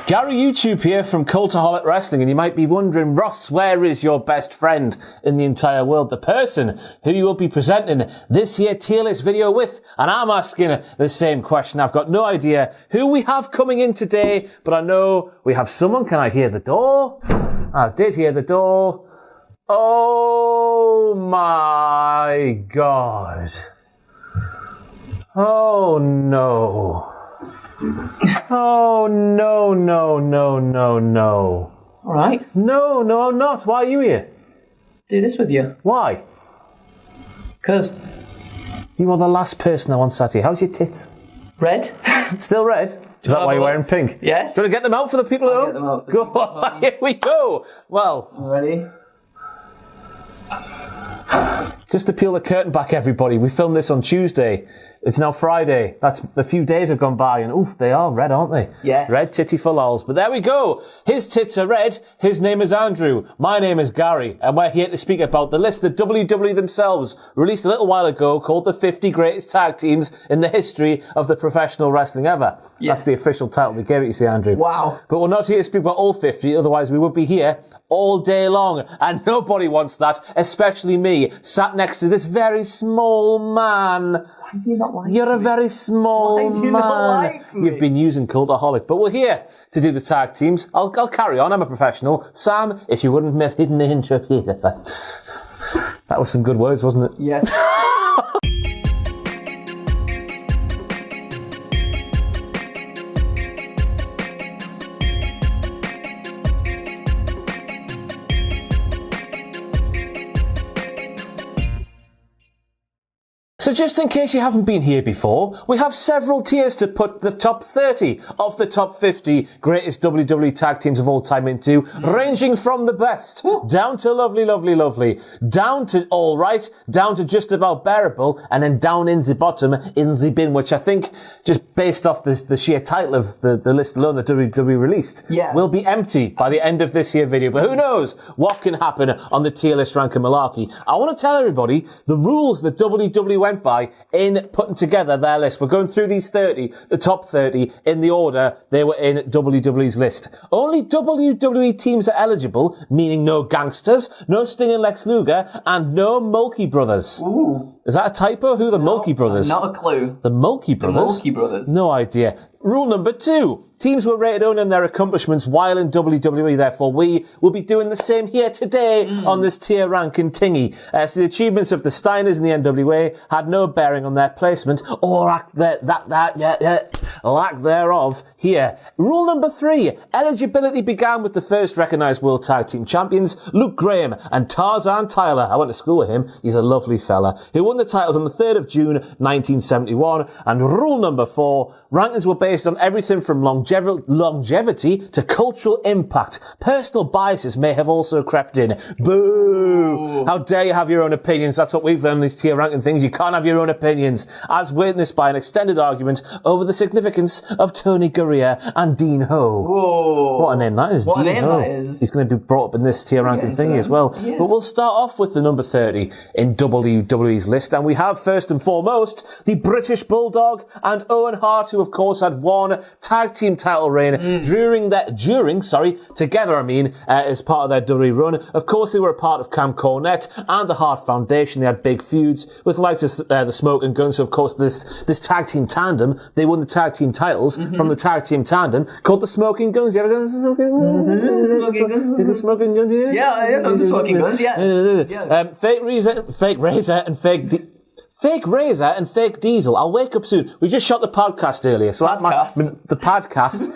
Gary YouTube here from Cultaholic Wrestling, and you might be wondering, Ross, where is your best friend in the entire world? The person who you will be presenting this here tier list video with. And I'm asking the same question. I've got no idea who we have coming in today, but I know we have someone. Can I hear the door? I did hear the door. Oh my God. Oh no. Oh, no. All right. No, I'm not. Why are you here? Do this with you. Why? Because. You are the last person I want sat here. How's your tits? Red. Still red? Is that why you're wearing pink? Yes. Do you want to get them out for the people at home? Get them out. Go on. Here we go. Well. Ready? Just to peel the curtain back, everybody. We filmed this on Tuesday. It's now Friday. That's a few days have gone by, and oof, they are red, aren't they? Yes. Red titty for lols. But there we go. His tits are red. His name is Andrew. My name is Gary, and we're here to speak about the list that WWE themselves released a little while ago called the 50 Greatest Tag Teams in the History of the Professional Wrestling Ever. Yeah. That's the official title they gave it, you see, Andrew. Wow. But we're not here to speak about all 50, otherwise we would be here all day long, and nobody wants that, especially me, sat next to this very small man. Why do you not like You're me? a very small Why do you man. not like me? You've been using Cultaholic, but we're here to do the tag teams. I'll carry on. I'm a professional. Sam, if you wouldn't have hidden the intro here. That was some good words, wasn't it? Yes. So just in case you haven't been here before, we have several tiers to put the top 30 of the top 50 greatest WWE tag teams of all time into, ranging from the best, down to lovely, down to all right, down to just about bearable, and then down in the bottom, in the bin, which I think, just based off the sheer title of the list alone that WWE released, will be empty by the end of this here video. But who knows what can happen on the tier list ranking malarkey. I want to tell everybody the rules that WWE went by in putting together their list. We're going through these 30, the top 30, in the order they were in WWE's list. Only WWE teams are eligible, meaning no gangsters, no Sting and Lex Luger, and no Mulkey Brothers. Ooh. Is that a typo? Who are the Mulkey Brothers? Not a clue. The Mulkey Brothers? The Mulkey Brothers. No idea. Rule number 2. Teams were rated only on their accomplishments while in WWE, therefore we will be doing the same here today on this tier ranking tingy. So the achievements of the Steiners and the NWA had no bearing on their placement or lack thereof here. Rule number 3. Eligibility began with the first recognised World Tag Team Champions, Luke Graham and Tarzan Tyler. I went to school with him. He's a lovely fella. Who won the titles on the 3rd of June 1971. And rule number 4. Rankings were based on everything from longevity to cultural impact. Personal biases may have also crept in. Boo! How dare you have your own opinions? That's what we've learned in these tier ranking things. You can't have your own opinions. As witnessed by an extended argument over the significance of Tony Gurria and Dean Ho. Whoa. What a name that is. What Dean a name Ho. that is. He's going to be brought up in this tier ranking thingy as well. Yes. But we'll start off with the number 30 in WWE's list. And we have first and foremost the British Bulldog and Owen Hart, who of course had one tag team title reign together, as part of their WWE run. Of course, they were a part of Camp Cornette and the Hart Foundation. They had big feuds with the likes of the Smoking Guns. So, of course, this tag team tandem, they won the tag team titles from the tag team tandem called the Smoking Guns. You ever done the Smoking Guns? The Smoking Guns? Yeah, I know the Smoking Guns, yeah. Fake Razor and fake Diesel. I'll wake up soon. We just shot the podcast earlier. So the podcast.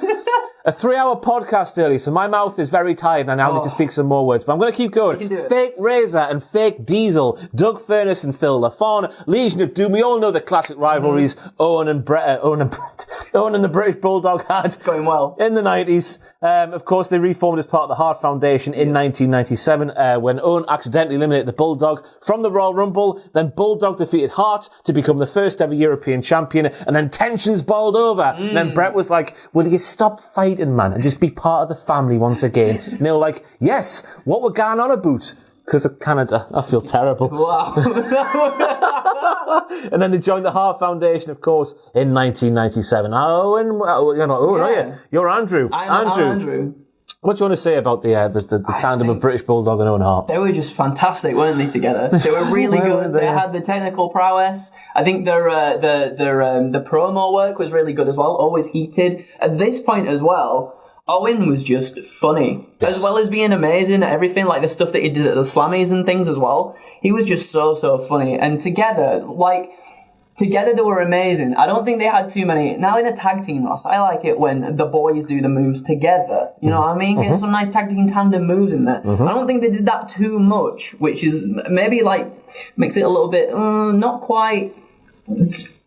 A 3-hour podcast earlier, so my mouth is very tired and I now need to speak some more words. But I'm going to keep going. You can do it. Fake Razor and fake Diesel. Doug Furness and Phil LaFawn. Legion of Doom. We all know the classic rivalries Owen and the British Bulldog had. It's going well. In the 90s. Of course, they reformed as part of the Hart Foundation in 1997 when Owen accidentally eliminated the Bulldog from the Royal Rumble. Then Bulldog defeated Hart to become the first ever European champion. And then tensions boiled over. And then Brett was like, will you stop fighting, man, and just be part of the family once again? And they were like, yes, what we're going on about? because of Canada. I feel terrible. Wow. And then they joined the Hart Foundation, of course, in 1997. Owen, you're not Owen, are you? You're Andrew. I'm Andrew. What do you want to say about the tandem of British Bulldog and Owen Hart? They were just fantastic, weren't they, together? They were really good. They had the technical prowess. I think their promo work was really good as well, always heated. At this point as well, Owen was just funny, as well as being amazing at everything, like the stuff that he did at the Slammies and things as well. He was just so funny. And together they were amazing. I don't think they had too many. Now in a tag team loss, I like it when the boys do the moves together. You know what I mean? Get some nice tag team tandem moves in there. I don't think they did that too much, which is maybe like makes it a little bit not quite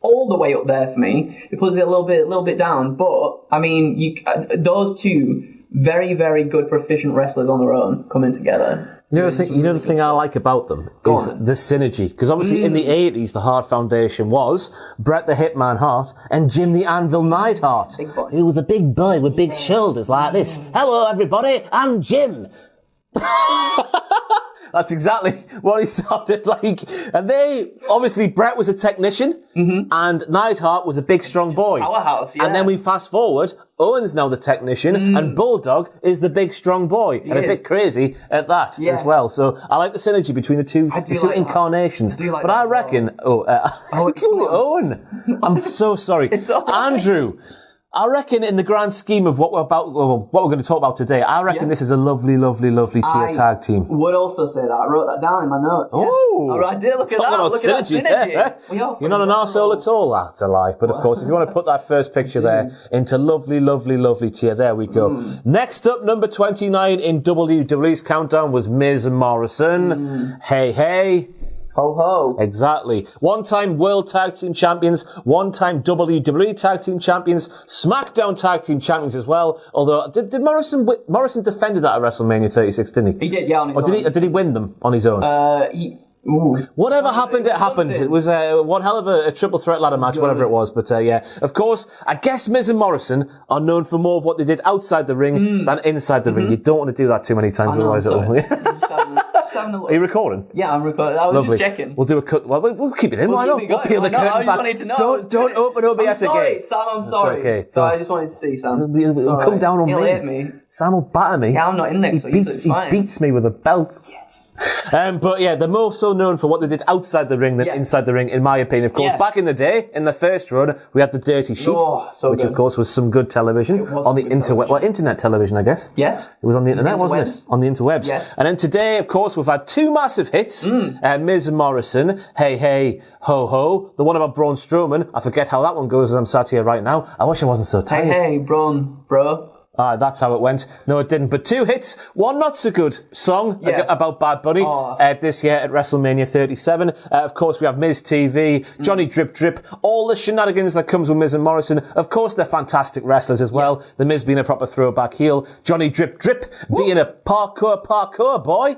all the way up there for me. It puts it a little bit down. But I mean, those two very, very good proficient wrestlers on their own coming together. You know the thing I like about them is the synergy. Because obviously in the 80s, the Hart Foundation was Bret the Hitman Hart and Jim the Anvil Neidhart. Big boy. He was a big boy with big shoulders like this. Hello, everybody, I'm Jim. That's exactly what he sounded like. And obviously, Bret was a technician, and Neidhart was a big, strong boy. Powerhouse, yeah. And then we fast forward, Owen's now the technician, and Bulldog is the big, strong boy. And a bit crazy at that as well. So I like the synergy between the two incarnations. Like I reckon, Owen, I'm so sorry. Andrew. I reckon in the grand scheme of what we're going to talk about today, I reckon this is a lovely, lovely, lovely tier tag team. Would also say that. I wrote that down in my notes. Yeah. Oh, I did. Look at that. Look at that synergy. You're not an arsehole at all, that's a lie. But of course, if you want to put that first picture there into lovely, lovely, lovely tier, there we go. Next up, number 29 in WWE's countdown was Miz and Morrison. Hey, hey. Ho ho. Exactly. One-time World Tag Team Champions, one-time WWE Tag Team Champions, SmackDown Tag Team Champions as well. Although, did Morrison defended that at WrestleMania 36, didn't he? He did, yeah, on his own. Or did he win them on his own? Whatever happened, it happened. It was one hell of a triple threat ladder match, whatever it was. But yeah, of course, I guess Miz and Morrison are known for more of what they did outside the ring than inside the ring. You don't want to do that too many times, otherwise it'll... Are you recording? Yeah, I'm recording. I was just checking. We'll do a cut. Well, we'll keep it in. Why not? We'll peel the curtain back. Don't open OBS again. Sam, I'm sorry. Okay. So I just wanted to see Sam. He'll come down on me. He'll hit me. Sam will batter me. Yeah, I'm not in there, so it's fine. He beats me with a belt. Yes. But yeah, they're more so known for what they did outside the ring than inside the ring, in my opinion. Of course, back in the day, in the first run, we had the Dirty Sheet, which of course was some good television on the internet. Well, internet television, I guess. Yes. It was on the internet, wasn't it? On the interwebs. Yes. And then today, of course, we've had two massive hits. Miz and Morrison, Hey Hey, Ho Ho. The one about Braun Strowman, I forget how that one goes as I'm sat here right now. I wish I wasn't so tired. Hey, Braun, bro. That's how it went. No, it didn't. But two hits, one not so good song about Bad Bunny this year at WrestleMania 37. Of course, we have Miz TV, Johnny Drip Drip, all the shenanigans that comes with Miz and Morrison. Of course, they're fantastic wrestlers as well. The Miz being a proper throwback heel, Johnny Drip Drip being a parkour boy.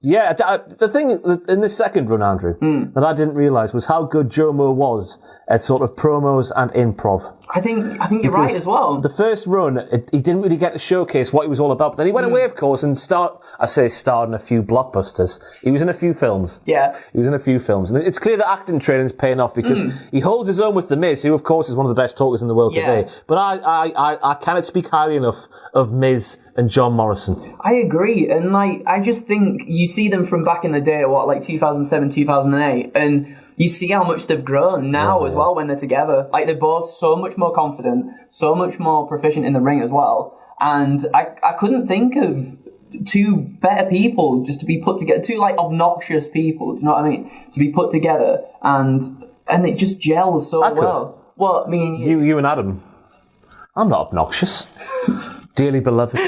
Yeah, the thing in this second run, Andrew, that I didn't realise was how good Jomo was at sort of promos and improv. I think you're right as well. The first run, he didn't really get to showcase what he was all about, but then he went away, of course, and starred in a few blockbusters. He was in a few films. Yeah. He was in a few films. And it's clear that acting training's paying off because he holds his own with The Miz, who, of course, is one of the best talkers in the world today. But I cannot speak highly enough of Miz and John Morrison. I agree. And, I just think you see them from back in the day, 2007, 2008, and you see how much they've grown now as well when they're together. They're both so much more confident, so much more proficient in the ring as well. And I couldn't think of two better people just to be put together, two obnoxious people, do you know what I mean? To be put together and it just gels so well. Well, I mean... You and Adam. I'm not obnoxious. Dearly beloved,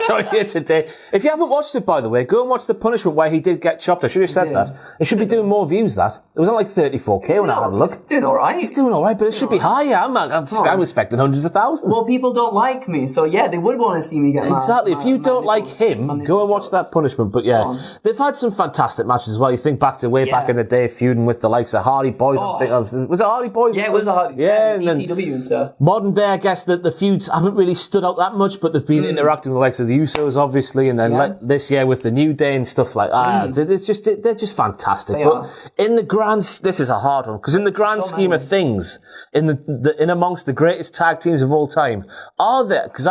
joined here today. If you haven't watched it, by the way, go and watch The Punishment where he did get chopped. I should have said that. It should be doing more views, that. It was on 34k when I had a look. It's doing alright. It's doing alright, but it should be higher. I'm expecting hundreds of thousands. Well, people don't like me, so yeah, they would want to see me get mad. Exactly. If you don't like him, go and watch That Punishment. But yeah, they've had some fantastic matches as well. You think back to way back in the day, feuding with the likes of Hardy Boys. Was it Hardy Boys? Yeah, it was the Hardy. Yeah, and ECW and stuff. Modern day, I guess that the feuds haven't really stood out that much but they've been interacting with the likes of the Usos, obviously, and then this year with the New Day and stuff like that. They're just fantastic. In the grand, this is a hard one, because in the grand scheme of things, in amongst the greatest tag teams of all time, are there? Because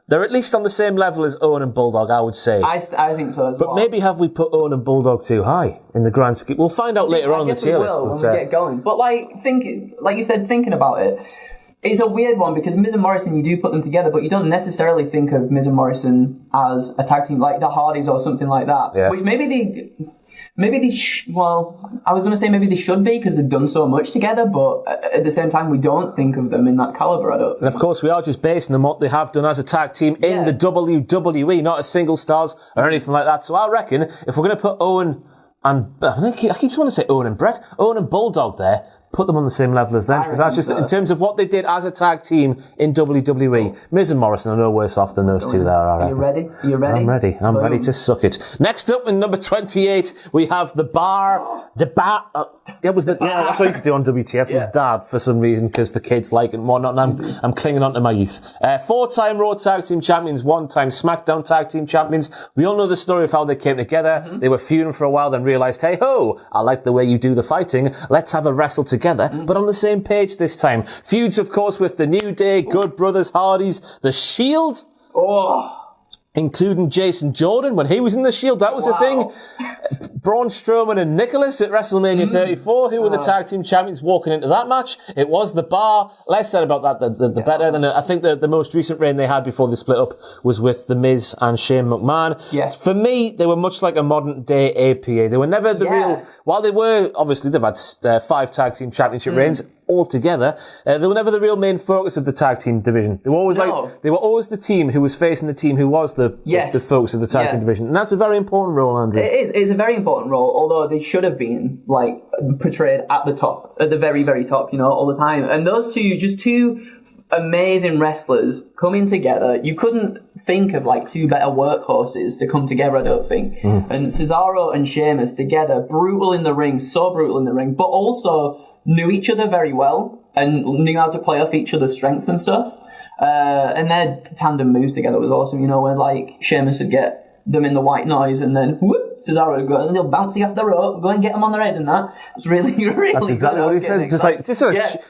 they're at least on the same level as Owen and Bulldog, I would say. I think so as well. But maybe have we put Owen and Bulldog too high in the grand scheme? We'll find out later on in the tier list. When we get going. But like you said, thinking about it, it's a weird one because Miz and Morrison, you do put them together, but you don't necessarily think of Miz and Morrison as a tag team like the Hardys or something like that. Yeah. Which maybe they I was going to say maybe they should be because they've done so much together, but at the same time, we don't think of them in that caliber, I don't think. And of course, we are just basing on what they have done as a tag team in the WWE, not as single stars or anything like that. So I reckon if we're going to put Owen and... I keep wanting to say Owen and Brett. Owen and Bulldog there. Put them on the same level as them. Because that's just, in terms of what they did as a tag team in WWE, Miz and Morrison are no worse off than those two there, Are you ready? I'm ready. I'm ready to suck it. Next up in number 28, we have the bar. That's what I used to do on WTF, was dab for some reason, because the kids like it and whatnot, and I'm clinging on to my youth. 4-time Raw Tag Team Champions, 1-time SmackDown Tag Team Champions. We all know the story of how they came together. They were feuding for a while, then realised, hey ho, I like the way you do the fighting. Let's have a wrestle together, but on the same page this time. Feuds, of course, with the New Day, Good Brothers, Hardys, The Shield. Including Jason Jordan when he was in the Shield. That was a thing. Braun Strowman and Nicholas at WrestleMania 34, who were the tag team champions walking into that match. It was the bar. Less said about that, the better. Than I think the most recent reign they had before they split up was with The Miz and Shane McMahon. Yes. For me, they were much like a modern day APA. They were never the real, while they were, obviously they've had 5 tag team championship reigns altogether, they were never the real main focus of the tag team division. They were always they were always the team who was facing the team who was the focus of the tag team division. And that's a very important role, Andrew. It is. It's a very important role, although they should have been, like, portrayed at the top, at the very, very top, all the time. And those two amazing wrestlers coming together, you couldn't think of, like, 2 better workhorses to come together, I don't think. And Cesaro and Sheamus together, brutal in the ring, so brutal in the ring, but also knew each other very well and knew how to play off each other's strengths and stuff. And their tandem moves together was awesome, where like Sheamus would get them in the white noise and then whoop, Cesaro would go and they'll bounce you off the rope, go and get them on their head and that. It's really, really That's exactly what he said. Just like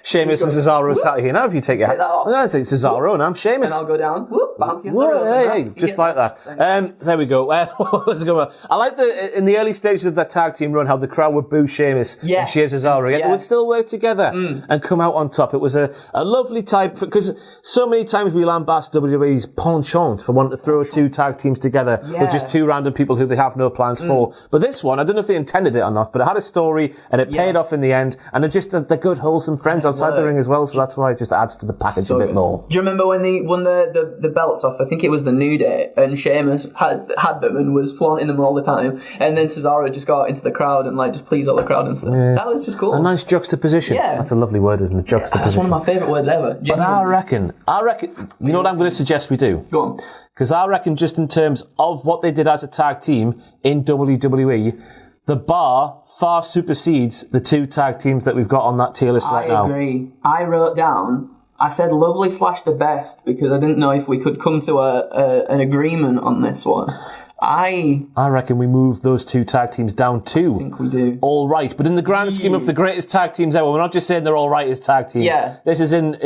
Sheamus and Cesaro sat here now, if you take your hat off. That's it, Cesaro and I'm Sheamus. And I'll go down, whoop, bounce you off the rope. Just like that. There we go. Let's go. I like in the early stages of that tag team run, how the crowd would boo Sheamus and cheer Cesaro. Yet they would still work together and come out on top. It was a lovely type, because so many times we lambast WWE's penchant for wanting to throw 2 tag teams together with just 2 random people who they have no plans for. But this one, I don't know if they intended it or not, but it had a story and it paid off in the end. And they're just they're good, wholesome friends outside the ring as well. So that's why it just adds to the package a bit more. Do you remember when they won the belts off? I think it was the New Day, and Sheamus had them and was flaunting them all the time. And then Cesaro just got into the crowd and like just pleased all the crowd and stuff. Yeah. That was just cool. A nice juxtaposition. Yeah. That's a lovely word, isn't it? Juxtaposition. That's one of my favourite words ever. But I reckon, you know what I'm going to suggest we do? Go on. Because I reckon just in terms of what they did as a tag team in WWE, the bar far supersedes the 2 tag teams that we've got on that tier list right now. I agree. I wrote down, I said lovely / the best, because I didn't know if we could come to an agreement on this one. I reckon we move those 2 tag teams down too. I think we do. All right, but in the grand scheme of the greatest tag teams ever, we're not just saying they're all right as tag teams. Yeah. This is in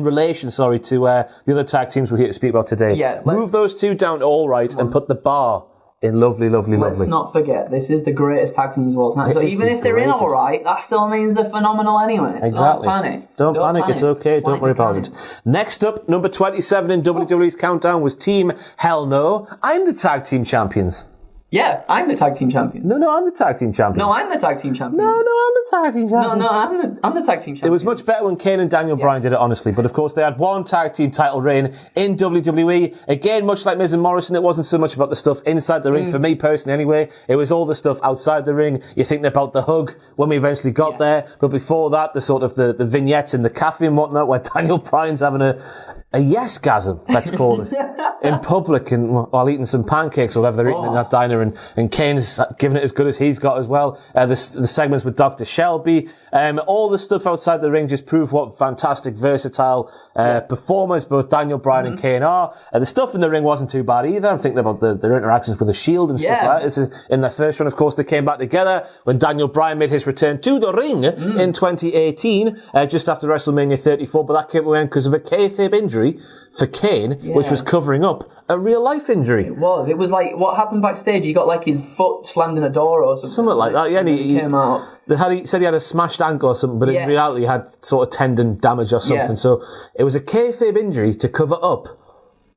relation, to the other tag teams we're here to speak about today. Yeah. Move those 2 down to all right and put the bar in lovely. Let's not forget, this is the greatest tag teams of all time. So even if they're in all right, that still means they're phenomenal anyway. So exactly. Don't panic. It's okay. Don't worry about it. Next up, number 27 in WWE's countdown was Team Hell No. I'm the tag team champions. Yeah, I'm the tag team champion. No, I'm the tag team champion. No, I'm the tag team champion. No, I'm the tag team champion. No, I'm the tag team champion. It was much better when Kane and Daniel Bryan did it, honestly. But of course, they had 1 tag team title reign in WWE. Again, much like Miz and Morrison, it wasn't so much about the stuff inside the ring, for me personally anyway. It was all the stuff outside the ring. You're thinking about the hug when we eventually got there. But before that, the sort of the vignettes in the cafe and whatnot, where Daniel Bryan's having a yes-gasm, let's call it, in public and while eating some pancakes or whatever they're eating in that diner Steiner, and Kane's given it as good as he's got as well. The segments with Dr. Shelby, all the stuff outside the ring just proved what fantastic, versatile performers both Daniel Bryan and Kane are. The stuff in the ring wasn't too bad either. I'm thinking about their interactions with the Shield and stuff like that. It's in their first run, of course, they came back together when Daniel Bryan made his return to the ring in 2018, just after WrestleMania 34, but that came in because of a kayfabe injury for Kane, which was covering up a real-life injury. It was. It was like, what happened backstage? He got like his foot slammed in a door or something. Something like that, yeah. And he came out. He said he had a smashed ankle or something, but in reality he had sort of tendon damage or something. Yeah. So it was a kayfabe injury to cover up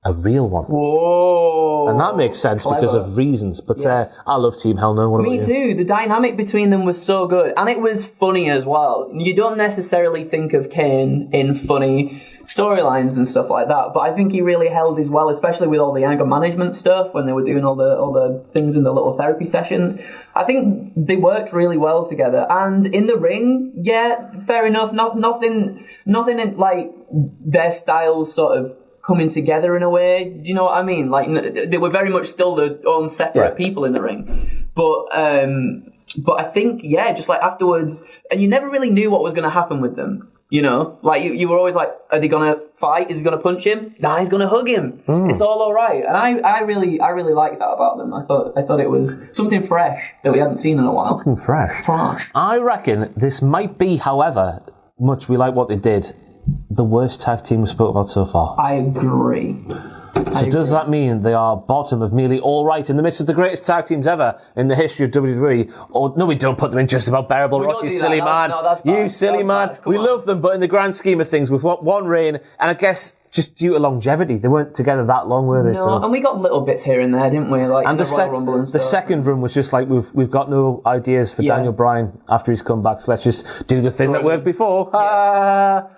a real one. Whoa. And that makes sense because of reasons. But I love Team Hell No. Me too. The dynamic between them was so good. And it was funny as well. You don't necessarily think of Kane in funny storylines and stuff like that, but I think he really held his well, especially with all the anger management stuff when they were doing all the things in the little therapy sessions. I think they worked really well together, and in the ring, fair enough. Nothing in like their styles sort of coming together in a way. Do you know what I mean? Like they were very much still their own separate people in the ring, but I think just like afterwards, and you never really knew what was going to happen with them. You know, like you were always like, are they gonna fight? Is he gonna punch him? Nah, he's gonna hug him. It's all right. And I really liked that about them. I thought it was something fresh that we hadn't seen in a while. Something fresh. I reckon this might be, however much we like what they did, the worst tag team we spoke about so far. I agree. So does that mean they are bottom of merely all right in the midst of the greatest tag teams ever in the history of WWE? Or no, we don't put them in just about bearable. Ross, you silly man. You silly man. We love them, but in the grand scheme of things, with one reign, and I guess just due to longevity, they weren't together that long, were they? No, and we got little bits here and there, didn't we? Like and the Royal Rumble and stuff. The second run was just like we've got no ideas for Daniel Bryan after he's come back, so let's just do the thing that worked before.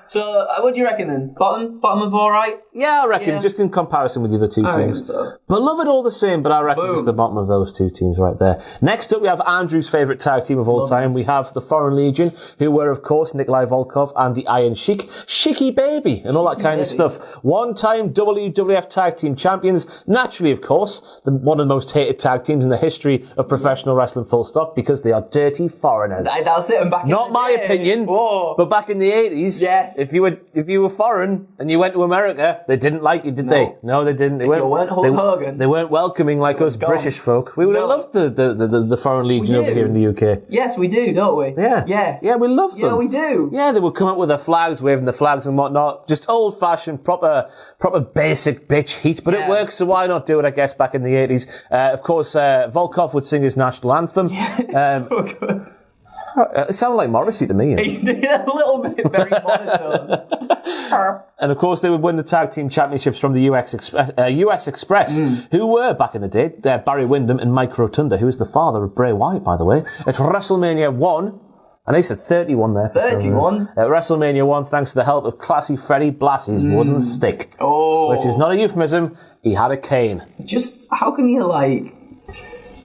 So, what do you reckon then? Bottom of all right? Yeah, I reckon, just in comparison with the other two teams. So. But love it all the same, but I reckon it's the bottom of those two teams right there. Next up, we have Andrew's favourite tag team of all time. We have the Foreign Legion, who were, of course, Nikolai Volkov and the Iron Sheik, Sheiky Baby, and all that kind of stuff. One-time WWF Tag Team Champions. Naturally, of course, one of the most hated tag teams in the history of professional wrestling, full stop, because they are dirty foreigners. That's it, back Not my opinion, but back in the 80s, if you were foreign and you went to America, they didn't like you, did they? No, they didn't. They weren't Hulk Hogan. They weren't welcoming like us British folk. We would have loved the Foreign Legion over here in the UK. Yes, we do, don't we? Yeah. Yes. Yeah, we love them. Yeah, we do. Yeah, they would come up with their flags, waving the flags and whatnot. Just old-fashioned, proper basic bitch heat. But it works, so why not do it, I guess, back in the 80s. Of course, Volkov would sing his national anthem. It sounded like Morrissey to me. He did a little bit, very monotone. And of course, they would win the tag team championships from the US Express, who were, back in the day, Barry Windham and Mike Rotunda, who is the father of Bray Wyatt, by the way, at WrestleMania 1. And they said 31 there. 31? At WrestleMania 1, thanks to the help of classy Freddie Blassie's wooden stick. Oh. Which is not a euphemism, he had a cane. Just, how can you, like...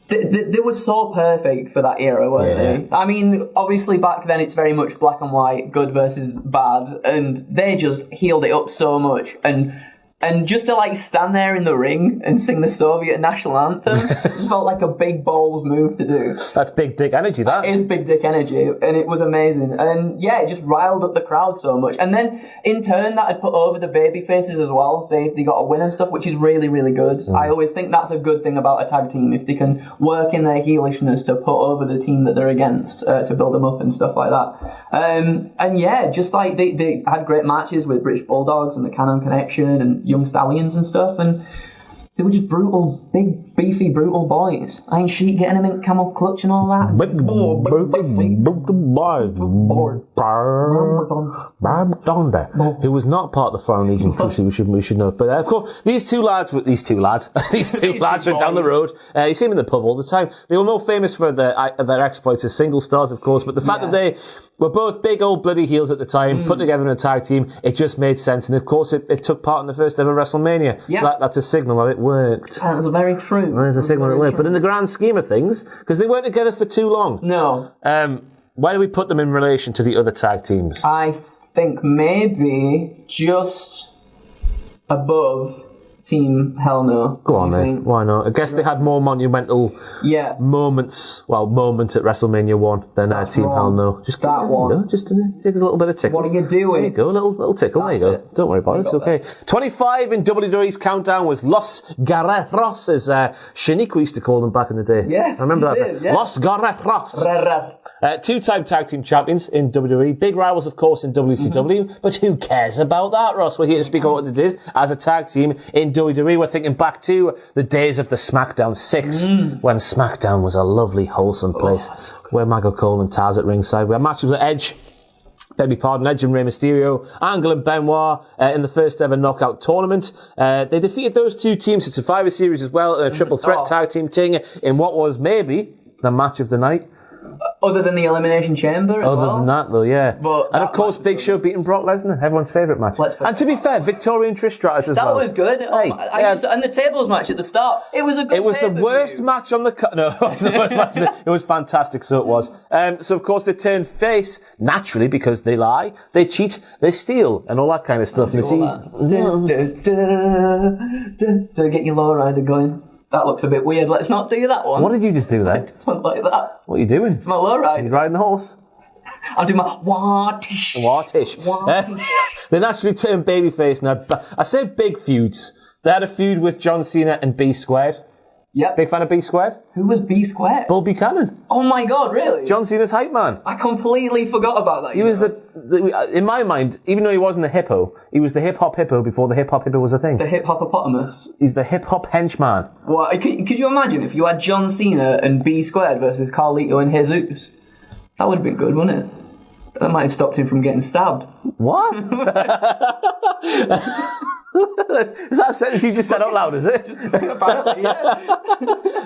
They were so perfect for that era, weren't they? I mean, obviously back then it's very much black and white, good versus bad, and they just healed it up so much. And just to like stand there in the ring and sing the Soviet national anthem felt like a big balls move to do. That's big dick energy, that. That is big dick energy, and it was amazing. And yeah, it just riled up the crowd so much. And then in turn, that had put over the baby faces as well, say if they got a win and stuff, which is really, really good. I always think that's a good thing about a tag team, if they can work in their heelishness to put over the team that they're against, to build them up and stuff like that. And yeah, just like they had great matches with British Bulldogs and the Cannon Connection and Young Stallions and stuff, and they were just brutal, big, beefy, brutal boys. Iron Sheik getting them in camel clutch and all that. Who was not part of the Foreign Legion, we should know. But of course, these two lads were down the road. You see them in the pub all the time. They were more famous for their exploits as single stars, of course, but the fact that they were both big old bloody heels at the time, put together in a tag team, it just made sense. And of course, it took part in the first ever WrestleMania. Yeah. So that's a signal that it worked. That's very true. There's a signal that it worked. But in the grand scheme of things, because they weren't together for too long. No. Why do we put them in relation to the other tag teams? I think maybe just above Team Hell No. Go on, mate. Why not? I guess they had more monumental moments at WrestleMania 1 than Team Hell No. Just that one. You know, just take us a little bit of tickle. What are you doing? There you go, a little tickle. There you go. Don't worry about it. It's okay. 25 in WWE's countdown was Los Guerreros, as Shaniqua used to call them back in the day. Yes, I remember that. did, yeah. Los Guerreros. Two-time tag team champions in WWE. Big rivals, of course, in WCW. But who cares about that, Ross? We're here to speak about what they did as a tag team in WWE. We're thinking back to the days of the SmackDown 6, when SmackDown was a lovely, wholesome place, where Michael Cole and Taz at ringside. We had matches with Edge and Rey Mysterio, Angle and Benoit in the first ever knockout tournament. They defeated those two teams to Survivor Series as well in a triple threat tag team thing in what was maybe the match of the night. Other than the Elimination Chamber as Other than that, though, yeah. But and of course, Big Show beating Brock Lesnar, everyone's favourite match. And to be fair, Victoria and Trish Stratus as well. That was good. Hey, and the tables match at the start, it was a good It was the worst match on the... No, it wasn't the worst match. It was fantastic, so it was. So, of course, they turned face, naturally, because they lie, they cheat, they steal, and all that kind of stuff. And it's easy. To get your lowrider going. That looks a bit weird. Let's not do that one. What did you just do there? I just went like that. What are you doing? It's my lowrider. You're riding a horse? I'm doing my wah-tish. Wah-tish. They naturally turned babyface. Now, I say big feuds. They had a feud with John Cena and B Squared. Yep. Big fan of B Squared? Who was B Squared? Bull Buchanan. Oh my god, really? John Cena's hype man. I completely forgot about that. He was in my mind, even though he wasn't a hippo, he was the hip-hop hippo before the hip-hop hippo was a thing. The hip-hopopotamus. He's the hip-hop henchman. Well, could you imagine if you had John Cena and B Squared versus Carlito and Jesus? That would have been good, wouldn't it? That might have stopped him from getting stabbed. What? Is that a sentence you just said out loud, is it? Apparently, yeah.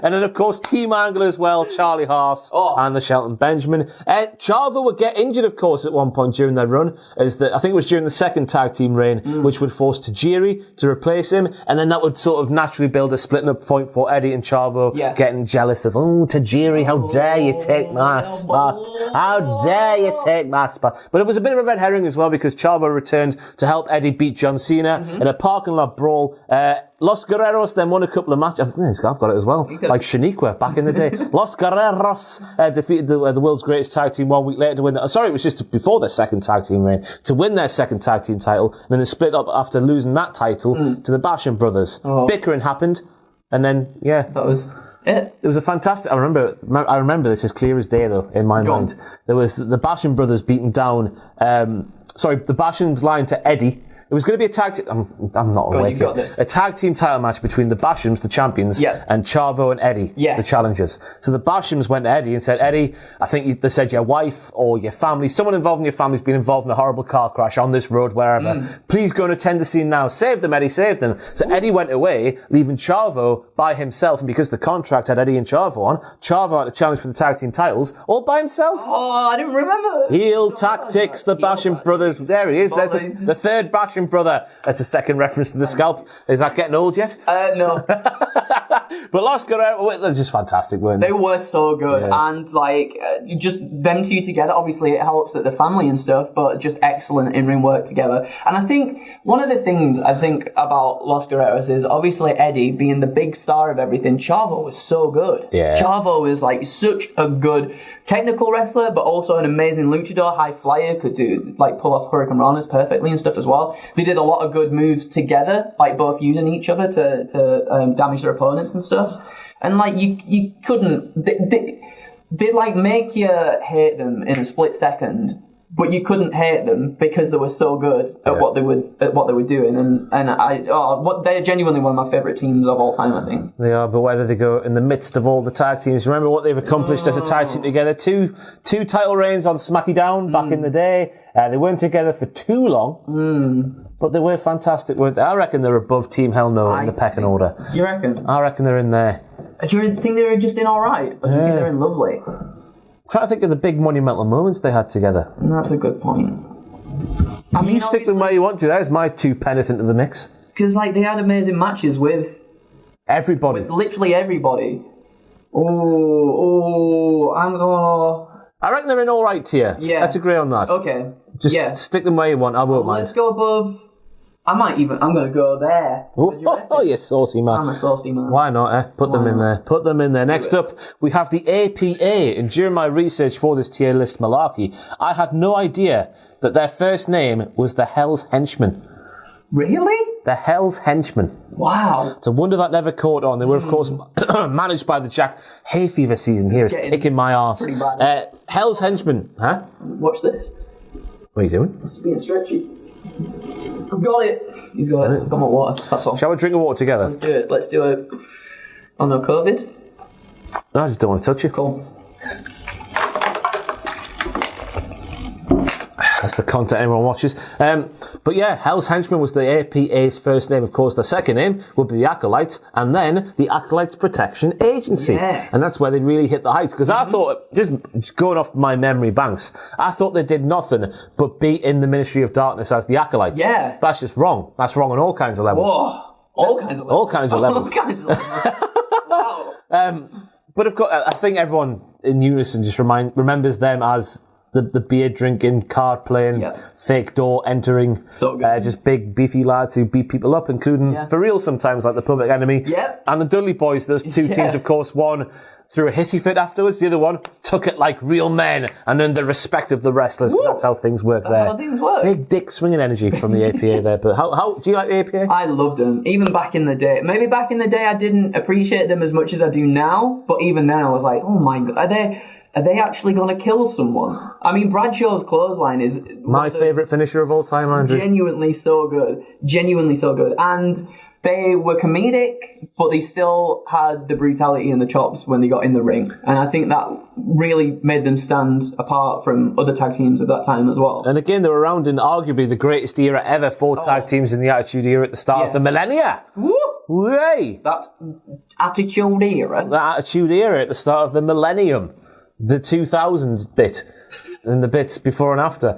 And then, of course, Team Angle as well, Charlie Haas and the Shelton Benjamin. Chavo would get injured, of course, at one point during their run, I think it was during the second tag team reign, which would force Tajiri to replace him, and then that would sort of naturally build a splitting up point for Eddie and Chavo getting jealous of, Tajiri, how dare you take my spot? How dare you take my spot? But it was a bit of a red herring as well, because Chavo returned to help Eddie beat John Cena in a parking lot brawl. Los Guerreros then won a couple of matches. I've got it as well. Like Shaniqua back in the day. Los Guerreros defeated the world's greatest tag team 1 week later to win. It was just before their second tag team reign to win their second tag team title. And then they split up after losing that title to the Basham brothers. Bickering happened, and then that was it. It was a fantastic. I remember this as clear as day though in my mind. There was the Basham brothers beating down. The Basham's lying to Eddie. It was going to be a tag team... I'm not awake yet. A tag team title match between the Bashams, the champions, and Chavo and Eddie, the challengers. So the Bashams went to Eddie and said, Eddie, I think they said your wife or your family, someone involved in your family's been involved in a horrible car crash on this road, wherever. Please go and attend the scene now. Save them, Eddie, save them. So Eddie went away, leaving Chavo by himself. And because the contract had Eddie and Chavo on, Chavo had to challenge for the tag team titles all by himself. Oh, I didn't remember. Heel tactics, the Basham brothers. There he is. There's the third Basham brother. That's a second reference to the scalp. Is that getting old yet? No. But Los Guerreros, they're just fantastic, weren't they? They were so good. And, just them two together, obviously it helps that they're family and stuff, but just excellent in-ring work together. And I think one of the things I think about Los Guerreros is obviously Eddie being the big star of everything. Chavo was so good. Yeah. Chavo is, such a good technical wrestler, but also an amazing luchador, high flyer, could do, pull off Hurricane Ranas perfectly and stuff as well. They did a lot of good moves together, both using each other to damage their opponents and stuff. And, you couldn't... They make you hate them in a split second, but you couldn't hate them because they were so good at what they were doing. They're genuinely one of my favourite teams of all time, I think. They are, but where do they go in the midst of all the tag teams? Remember what they've accomplished as a tag team together? Two title reigns on SmackDown back in the day. They weren't together for too long, but they were fantastic, weren't they? I reckon they're above Team Hell No in the pecking order. You reckon? I reckon they're in there. Do you think they're just in alright? Or do you think they're in lovely? Trying to think of the big monumental moments they had together. That's a good point. You stick them where you want to. There's my 2 penneth into the mix. Because they had amazing matches with everybody. With literally everybody. I reckon they're in alright tier. Yeah. Let's agree on that. Okay. Just stick them where you want. I won't mind. Let's go above I'm going to go there. Oh, you saucy man. I'm a saucy man. Why not, eh? Put them in there. Put them in there. Next up, we have the APA. And during my research for this tier list malarkey, I had no idea that their first name was the Hell's Henchmen. Really? The Hell's Henchmen. Wow. It's a wonder that never caught on. They were, of course, managed by the Jack. Hay fever season here is kicking my arse. Pretty bad. Hell's Henchmen. Huh? Watch this. What are you doing? It's being stretchy. I've got it. He's got it. Got my water. That's all. Shall we drink the water together? Let's do it. Let's do it. Oh no, COVID? No, I just don't want to touch you. Cool. That's the content everyone watches. But yeah, Hell's Henchmen was the APA's first name. Of course, the second name would be the Acolytes, and then the Acolytes Protection Agency. Yes. And that's where they really hit the heights. Because I thought, just going off my memory banks, I thought they did nothing but be in the Ministry of Darkness as the Acolytes. Yeah. That's just wrong. That's wrong on all kinds of levels. Whoa. All kinds of levels. All kinds of levels. All kinds of levels. Wow. But of course, I think everyone in unison just remembers them as the beer drinking, card playing, fake door entering, so good. just big beefy lads who beat people up, including for real sometimes, like the Public Enemy. Yep. And the Dudley Boys, those two teams, of course, one threw a hissy fit afterwards, the other one took it like real men and earned the respect of the wrestlers, because that's how things work there. That's how things work. Big dick swinging energy from the APA there. But how do you like the APA? I loved them, even back in the day. Maybe back in the day I didn't appreciate them as much as I do now, but even then I was like, oh my God, are they actually going to kill someone? I mean, Bradshaw's clothesline is my favourite finisher of all time, Andrew. Genuinely so good. Genuinely so good. And they were comedic, but they still had the brutality and the chops when they got in the ring. And I think that really made them stand apart from other tag teams at that time as well. And again, they were around in arguably the greatest era ever for tag teams in the Attitude Era at the start of the millennia. Woo! Way! That Attitude Era. The Attitude Era at the start of the millennium. The 2000s bit. And the bits before and after.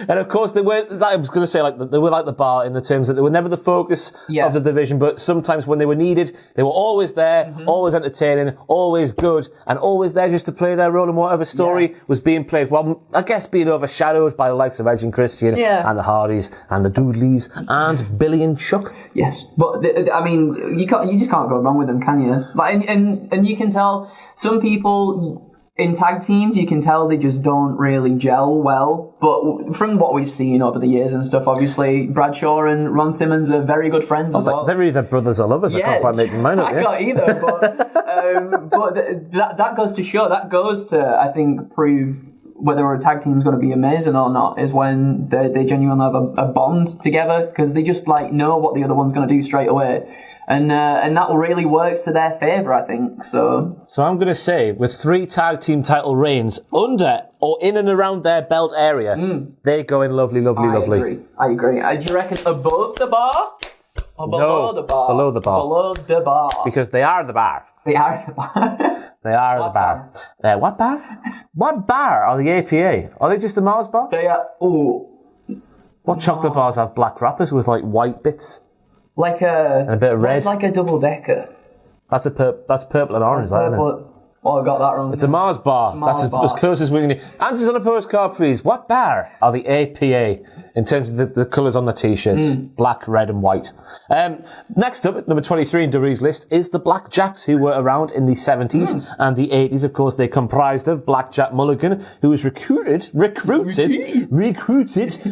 And of course, they weren't, I was going to say, like, they were like the Bar in the terms that they were never the focus of the division, but sometimes when they were needed, they were always there, always entertaining, always good, and always there just to play their role in whatever story was being played. Well, I guess being overshadowed by the likes of Edge and Christian, and the Hardys, and the Dudleys, and Billy and Chuck. Yes, but I mean, you just can't go wrong with them, can you? Like, and you can tell some people in tag teams, you can tell they just don't really gel well. But from what we've seen over the years and stuff, obviously, Bradshaw and Ron Simmons are very good friends as well. They're either brothers or lovers. I can't quite make them mine up. I can't either. But that goes to show. That goes to, I think, prove whether a tag team is going to be amazing or not, is when they genuinely have a bond together, because they just like know what the other one's going to do straight away. And that really works to their favour, I think. So I'm going to say, with 3 tag team title reigns under or in and around their belt area, they go in lovely. I agree. Do you reckon above the bar or below the bar? Below the bar. Below the bar. Because they are the bar. They are the bar. They are the bar. What bar? What bar are the APA? Are they just a Mars bar? They are. Ooh. What chocolate bars have black wrappers with like white bits? Like and a bit of red. It's like a double decker. That's purple and orange, isn't it? Oh, I got that wrong. It's a Mars bar. That's as close as we can get. Answers on a postcard, please. What bar are the APA in terms of the colours on the t-shirts? Black, red and white. Next up, at number 23 in WWE's list, is the Blackjacks, who were around in the 70s and the 80s. Of course, they comprised of Blackjack Mulligan, who was recruited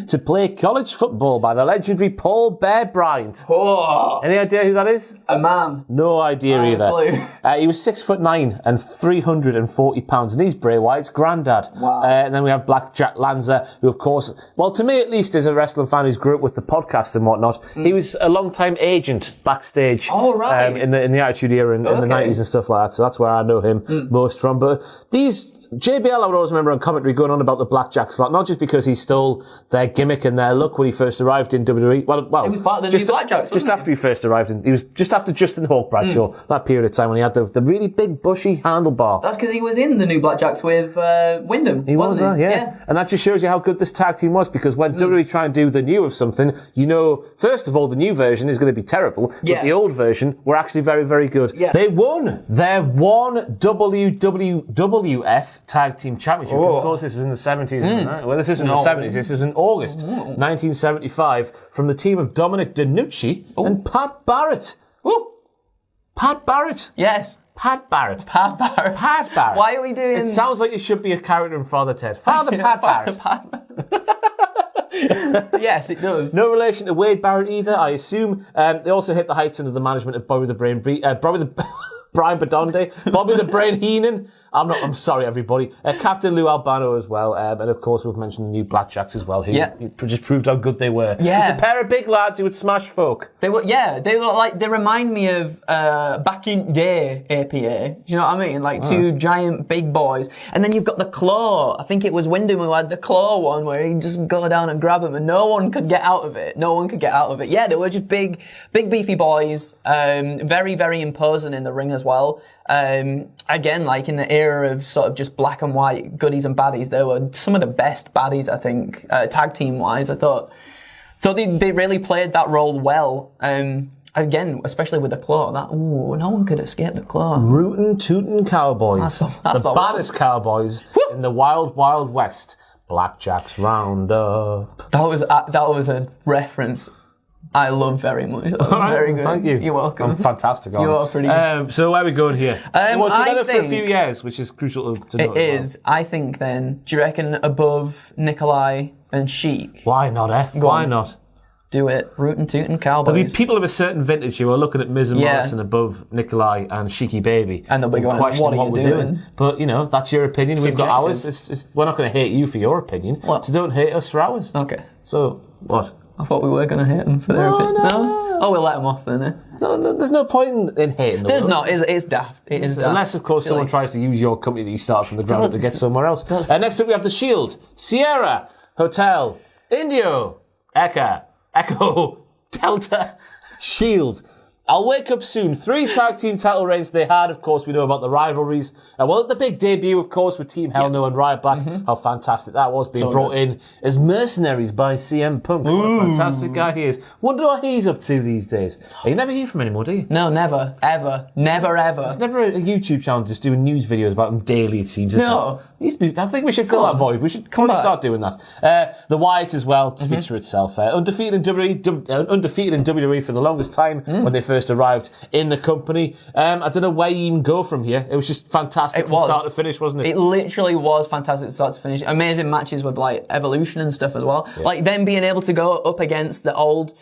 to play college football by the legendary Paul Bear Bryant. Oh. Any idea who that is? A man. No idea either. He was 6'9" and 340 pounds, and he's Bray Wyatt's granddad. Wow. And then we have Blackjack Lanza, who of course, well, to me at least, as a wrestling fan who's grew up with the podcast and whatnot, he was a long-time agent backstage. Oh, right. In the Attitude Era in the 90s and stuff like that. So that's where I know him most from. But JBL, I would always remember on commentary going on about the Blackjacks a lot, not just because he stole their gimmick and their look when he first arrived in WWE. Well, he was part of the new Blackjacks, just after he first arrived, he was just after Justin Hawk Bradshaw, that period of time when he had the really big bushy handlebar. That's because he was in the new Blackjacks with Wyndham, wasn't he? Yeah. And that just shows you how good this tag team was, because when WWE try and do the new of something, you know, first of all, the new version is going to be terrible, but the old version were actually very, very good. Yeah. They won their one WWF Tag Team Championship. Of course, this was in the 70s. Right? Well, this isn't the 70s. This is in August 1975 from the team of Dominic DeNucci and Pat Barrett. Ooh. Pat Barrett. Yes. Pat Barrett. Pat Barrett. Pat Barrett. Why are we doing... It sounds like it should be a character in Father Ted. Father Pat Barrett. Yes, it does. No relation to Wade Barrett either, I assume. They also hit the heights under the management of Brian Badonde, Bobby the Brain Heenan. I'm sorry, everybody. Captain Lou Albano as well. And of course, we've mentioned the new Blackjacks as well, who just proved how good they were. Yeah. Just a pair of big lads who would smash folk. They were like, they remind me of, back in day APA. Do you know what I mean? Like two giant big boys. And then you've got the Claw. I think it was Wyndham who had the Claw one where you just go down and grab them and no one could get out of it. Yeah, they were just big beefy boys. Very, very imposing in the ring as well. Again, like in the era of sort of just black and white goodies and baddies, they were some of the best baddies, I think, tag team wise. I thought they really played that role well. Again, especially with the Claw, no one could escape the Claw. Rootin' tootin' cowboys. That's the baddest cowboys in the wild, wild west. Blackjacks Roundup. That was a reference I love very much. That was very good. Thank you. You're welcome. I'm fantastic. You are pretty good. So where are we going here? We're together for a think few years, which is crucial to know. It is. I think then, do you reckon above Nikolai and Sheik? Why not, Why not? Do it. Rootin' tootin' cowboys. There'll be people of a certain vintage who are looking at Miz and Morrison above Nikolai and Sheiky Baby. And they'll be going, what are you doing? But, that's your opinion. We've got ours. We're not going to hate you for your opinion. What? So don't hate us for ours. Okay. So, what? I thought we were going to hate them for their opinion. No? Oh, we'll let them off then, eh? No, there's no point in hating them. There's not. It's daft. It is daft. Unless, of course, someone tries to use your company that you started from the ground up to get somewhere else. Next up, we have The Shield, Sierra, Hotel, Indio, Echo, Delta, Shield. I'll wake up soon. 3 tag team title reigns they had. Of course, we know about the rivalries. The big debut, of course, with Team Hell No and Ryback. How fantastic that was, being brought in as mercenaries by CM Punk. What a fantastic guy he is. Wonder what he's up to these days. You never hear from him anymore, do you? No, never. Ever. Never, ever. There's never a YouTube channel just doing news videos about him daily, it seems. No. I think we should fill that void. We should probably start doing that. The Wyatt as well speaks for itself. Undefeated in WWE for the longest time when they first arrived in the company. I don't know where you even go from here. It was just fantastic from start to finish, wasn't it? It literally was fantastic start to finish. Amazing matches with like Evolution and stuff as well. Yeah. Like them being able to go up against the old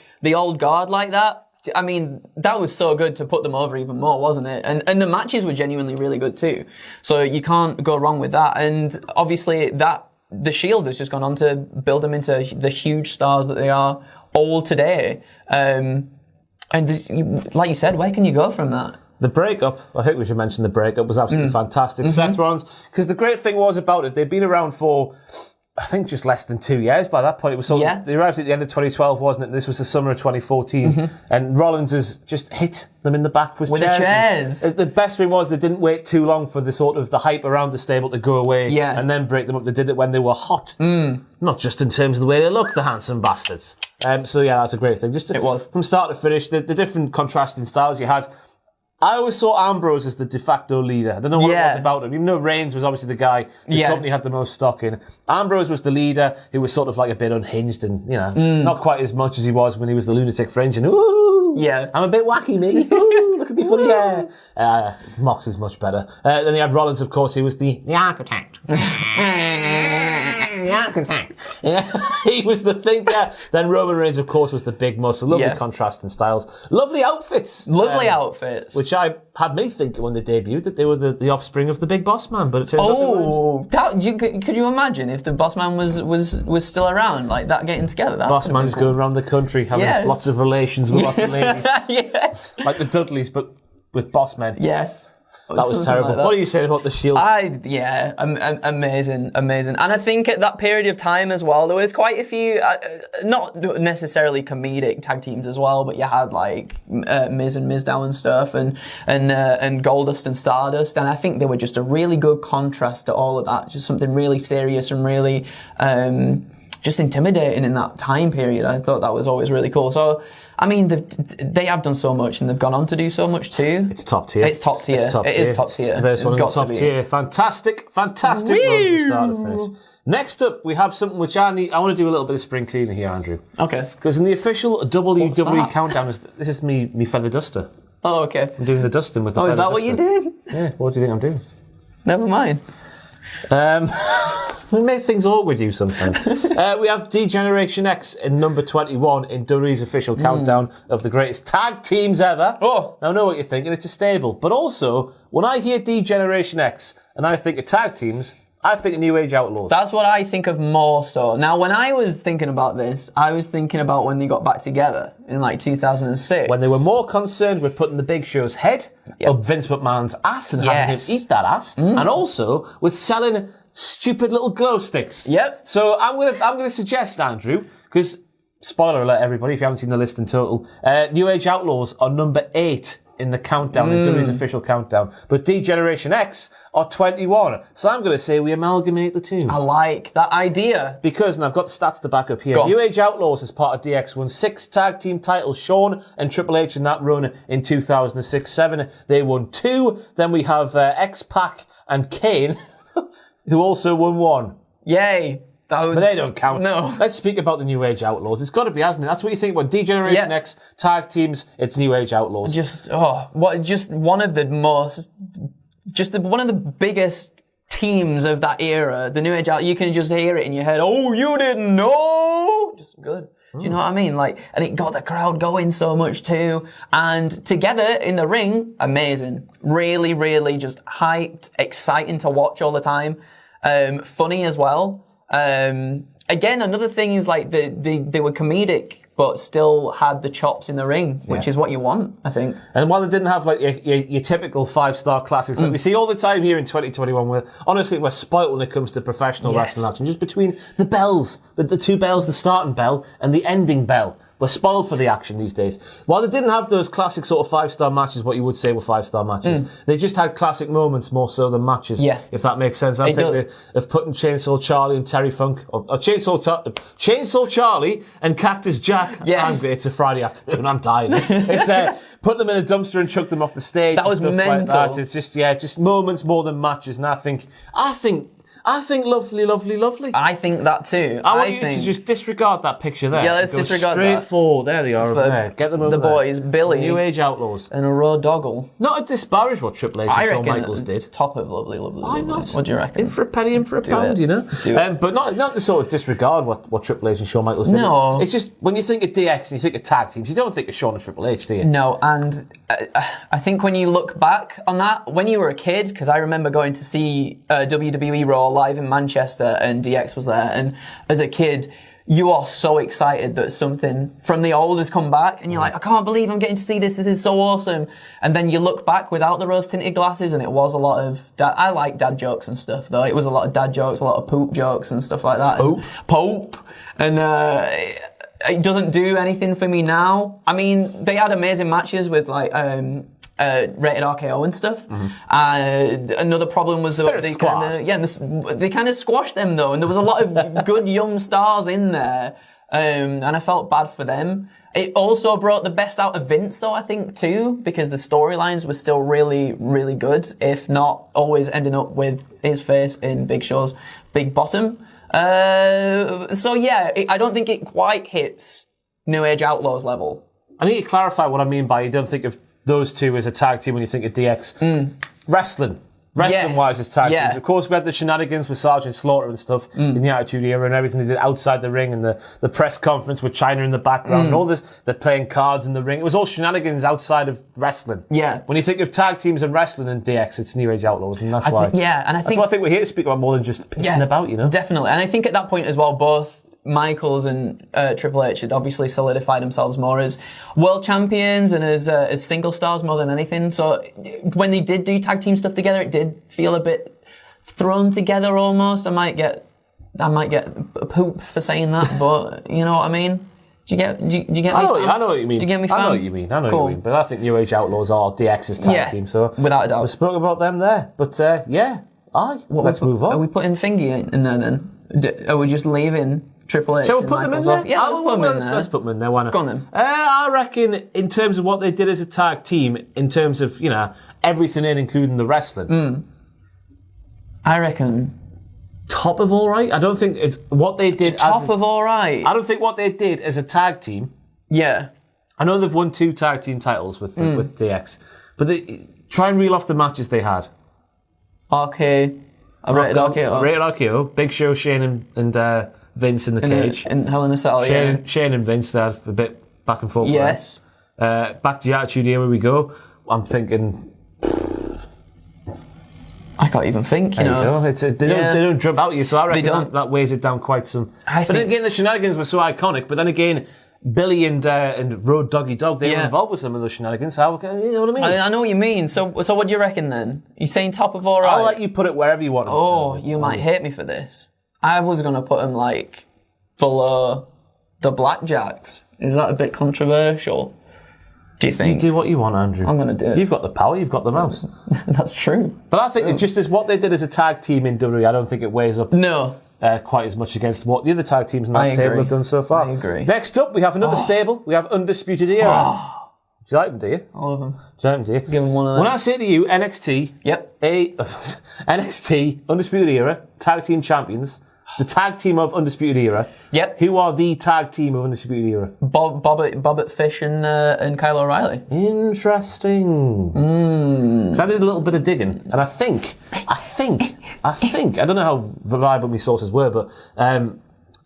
guard like that. I mean, that was so good to put them over even more, wasn't it? And the matches were genuinely really good too. So you can't go wrong with that. And obviously the Shield has just gone on to build them into the huge stars that they are all today. And like you said, where can you go from that? The breakup, I think we should mention the breakup, was absolutely fantastic. Seth Rollins, because the great thing was about it, they'd been around for, I think, just less than 2 years by that point. It was they arrived at the end of 2012, wasn't it? This was the summer of 2014. And Rollins has just hit them in the back with chairs. The chairs. The best thing was they didn't wait too long for the sort of the hype around the stable to go away and then break them up. They did it when they were hot. Not just in terms of the way they look, the handsome bastards. So yeah, that's a great thing. It was. From start to finish, the different contrasting styles you had. I always saw Ambrose as the de facto leader. I don't know what it was about him. Even though Reigns was obviously the guy the company had the most stock in. Ambrose was the leader who was sort of like a bit unhinged and, not quite as much as he was when he was the lunatic fringe and, I'm a bit wacky, me. Ooh, look at me funny hair. Mox is much better. Then they had Rollins, of course, he was the architect. The architect. He was the thinker. Then Roman Reigns, of course, was the big muscle. Lovely contrasting styles. Lovely outfits. Outfits. Which had me thinking when they debuted that they were the offspring of the Big Boss Man, but it turns out they weren't. Could you imagine if the Boss Man was still around, like that getting together? That Boss Man is going around the country having lots of relations with lots of ladies. Yes. Like the Dudleys, but with boss men. Yes. That was terrible. Like that. What are you saying about the Shield? Amazing. And I think at that period of time as well, there was quite a few, not necessarily comedic tag teams as well, but you had like Miz and Mizdow and stuff, and Goldust and Stardust, and I think they were just a really good contrast to all of that. Just something really serious and really just intimidating in that time period. I thought that was always really cool. So, I mean, they have done so much and they've gone on to do so much too. It's top tier. It's top tier. It is top tier. It's the first one in the top tier. Fantastic run from start to finish. Next up, we have something which I want to do a little bit of spring cleaning here, Andrew. Okay. Because in the official WWE countdown, this is me feather duster. Oh, okay. I'm doing the dusting with the feather is that duster. what you did? Yeah, what do you think I'm doing? Never mind. We make things awkward, you sometimes. We have Degeneration X in number 21 in WWE's official countdown of the greatest tag teams ever. Oh. Now I know what you're thinking, it's a stable. But also, when I hear Degeneration X and I think of tag teams, I think of New Age Outlaws. That's what I think of more so. Now, when I was thinking about this, I was thinking about when they got back together in like 2006. When they were more concerned with putting the Big Show's head up Vince McMahon's ass and having him eat that ass, and also with selling stupid little glow sticks. Yep. So I'm gonna suggest, Andrew, because spoiler alert, everybody, if you haven't seen the list in total, New Age Outlaws are number 8 in the countdown, in WWE's official countdown. But Degeneration X are 21. So I'm going to say we amalgamate the two. I like that idea. Because, and I've got the stats to back up here, New Age Outlaws as part of DX won 6 tag team titles. Shawn and Triple H in that run in 2006-07. They won 2. Then we have X-Pac and Kane, who also won 1. Yay. But they don't count. No. Let's speak about the New Age Outlaws. It's got to be, hasn't it? That's what you think about Degeneration X, tag teams, it's New Age Outlaws. One of the biggest teams of that era, the New Age Outlaws. You can just hear it in your head. Oh, you didn't know? Just good. Do you know what I mean? And it got the crowd going so much too. And together in the ring, amazing. Really, really just hyped, exciting to watch all the time. Funny as well. Again, another thing is they were comedic, but still had the chops in the ring, which is what you want, I think. And while they didn't have your typical 5-star classics that we see all the time here in 2021, where honestly we're spoilt when it comes to professional wrestling action, just between the bells, the 2 bells, the starting bell and the ending bell. We're spoiled for the action these days. While they didn't have those classic sort of 5-star matches, what you would say were 5-star matches, they just had classic moments more so than matches, if that makes sense. I think of putting Chainsaw Charlie and Terry Funk, or Chainsaw Charlie and Cactus Jack. Yes. It's a Friday afternoon, I'm dying. It's put them in a dumpster and chuck them off the stage. That was mental. Like that. It's just moments more than matches. And I think lovely. I think that too. I want you to just disregard that picture there. Yeah, let's disregard straight that. forward. There they are over there. Get them over the there. Boys, Billy. New Age Outlaws. And a raw doggle. Not to disparage what Triple H and Shawn Michaels did. Top of lovely. Why not? What do you reckon? In for a penny, in for a pound, you know? But not to sort of disregard what Triple H and Shawn Michaels did. No. It's just, when you think of DX and you think of tag teams, you don't think of Shawn and Triple H, do you? No, and I think when you look back on that, when you were a kid, because I remember going to see WWE Raw live in Manchester and DX was there, and as a kid, you are so excited that something from the old has come back, and you're like, I can't believe I'm getting to see this is so awesome. And then you look back without the rose-tinted glasses, and it was a lot of, I like dad jokes and stuff, though. It was a lot of dad jokes, a lot of poop jokes and stuff like that. Poop. And it doesn't do anything for me now. I mean, they had amazing matches with rated RKO and stuff. Another problem was that they kind of squashed them though, and there was a lot of good young stars in there, and I felt bad for them. It also brought the best out of Vince though, I think too, because the storylines were still really, really good, if not always ending up with his face in Big Show's big bottom. I don't think it quite hits New Age Outlaws level. I need to clarify what I mean by you don't think of those two as a tag team when you think of DX. Wrestling-wise as tag teams. Of course, we had the shenanigans with Sergeant Slaughter and stuff in the Attitude Era and everything they did outside the ring and the press conference with Chyna in the background and all this. They're playing cards in the ring. It was all shenanigans outside of wrestling. Yeah. When you think of tag teams and wrestling and DX, it's New Age Outlaws, and that's why. That's why I think we're here to speak about more than just pissing about, you know? Definitely. And I think at that point as well, both Michaels and Triple H had obviously solidified themselves more as world champions and as single stars more than anything. So when they did do tag team stuff together, it did feel a bit thrown together almost. I might get a poop for saying that, but you know what I mean? Do you get me? I know what you mean. Do you get me? Fam? I know what you mean. What you mean. But I think New Age Outlaws are DX's tag team. So without a doubt, we spoke about them there. But let's move on. Are we putting Fingy in there then? Are we just leaving Triple H. Shall we put them in there? Yeah, let's put them in there. Let's put them in there. Why not? Go on then. I reckon, in terms of what they did as a tag team, in terms of everything including the wrestling. I reckon top of all right. I don't think it's what they did. Top of all right. I don't think what they did as a tag team. Yeah. I know they've won 2 tag team titles with DX, but try and reel off the matches they had. RK. I rated RKO. Rated RKO. Big Show, Shane and Vince in the cage. In Hell in a Cell, Shane and Vince, they had a bit back and forth. Yes. Back to the Attitude Era we go. I'm thinking... I can't even think, you know. They don't jump out at you, so I reckon that weighs it down quite some. But then again, the shenanigans were so iconic, but then again, Billy and Road Doggy Dog, they were involved with some of those shenanigans, so you know what I mean? I know what you mean. So what do you reckon then? You saying top of all right? I'll let you put it wherever you want. Oh, you might hate me for this. I was going to put them, like, below the Blackjacks. Is that a bit controversial? Do you think? You do what you want, Andrew. I'm going to do it. You've got the power, you've got the mouse. That's true. But I think it's just as what they did as a tag team in WWE, I don't think it weighs up quite as much against what the other tag teams in that table have done so far. I agree. Next up, we have another stable. We have Undisputed Era. Do you like them, do you? All of them. Do you like them, do you? Give them one of them. When I say to you, NXT, NXT, Undisputed Era, tag team champions, the tag team of Undisputed Era. Yep. Who are the tag team of Undisputed Era? Bobbit Fish and Kyle O'Reilly. Interesting. So I did a little bit of digging, and I think, I don't know how reliable my sources were, but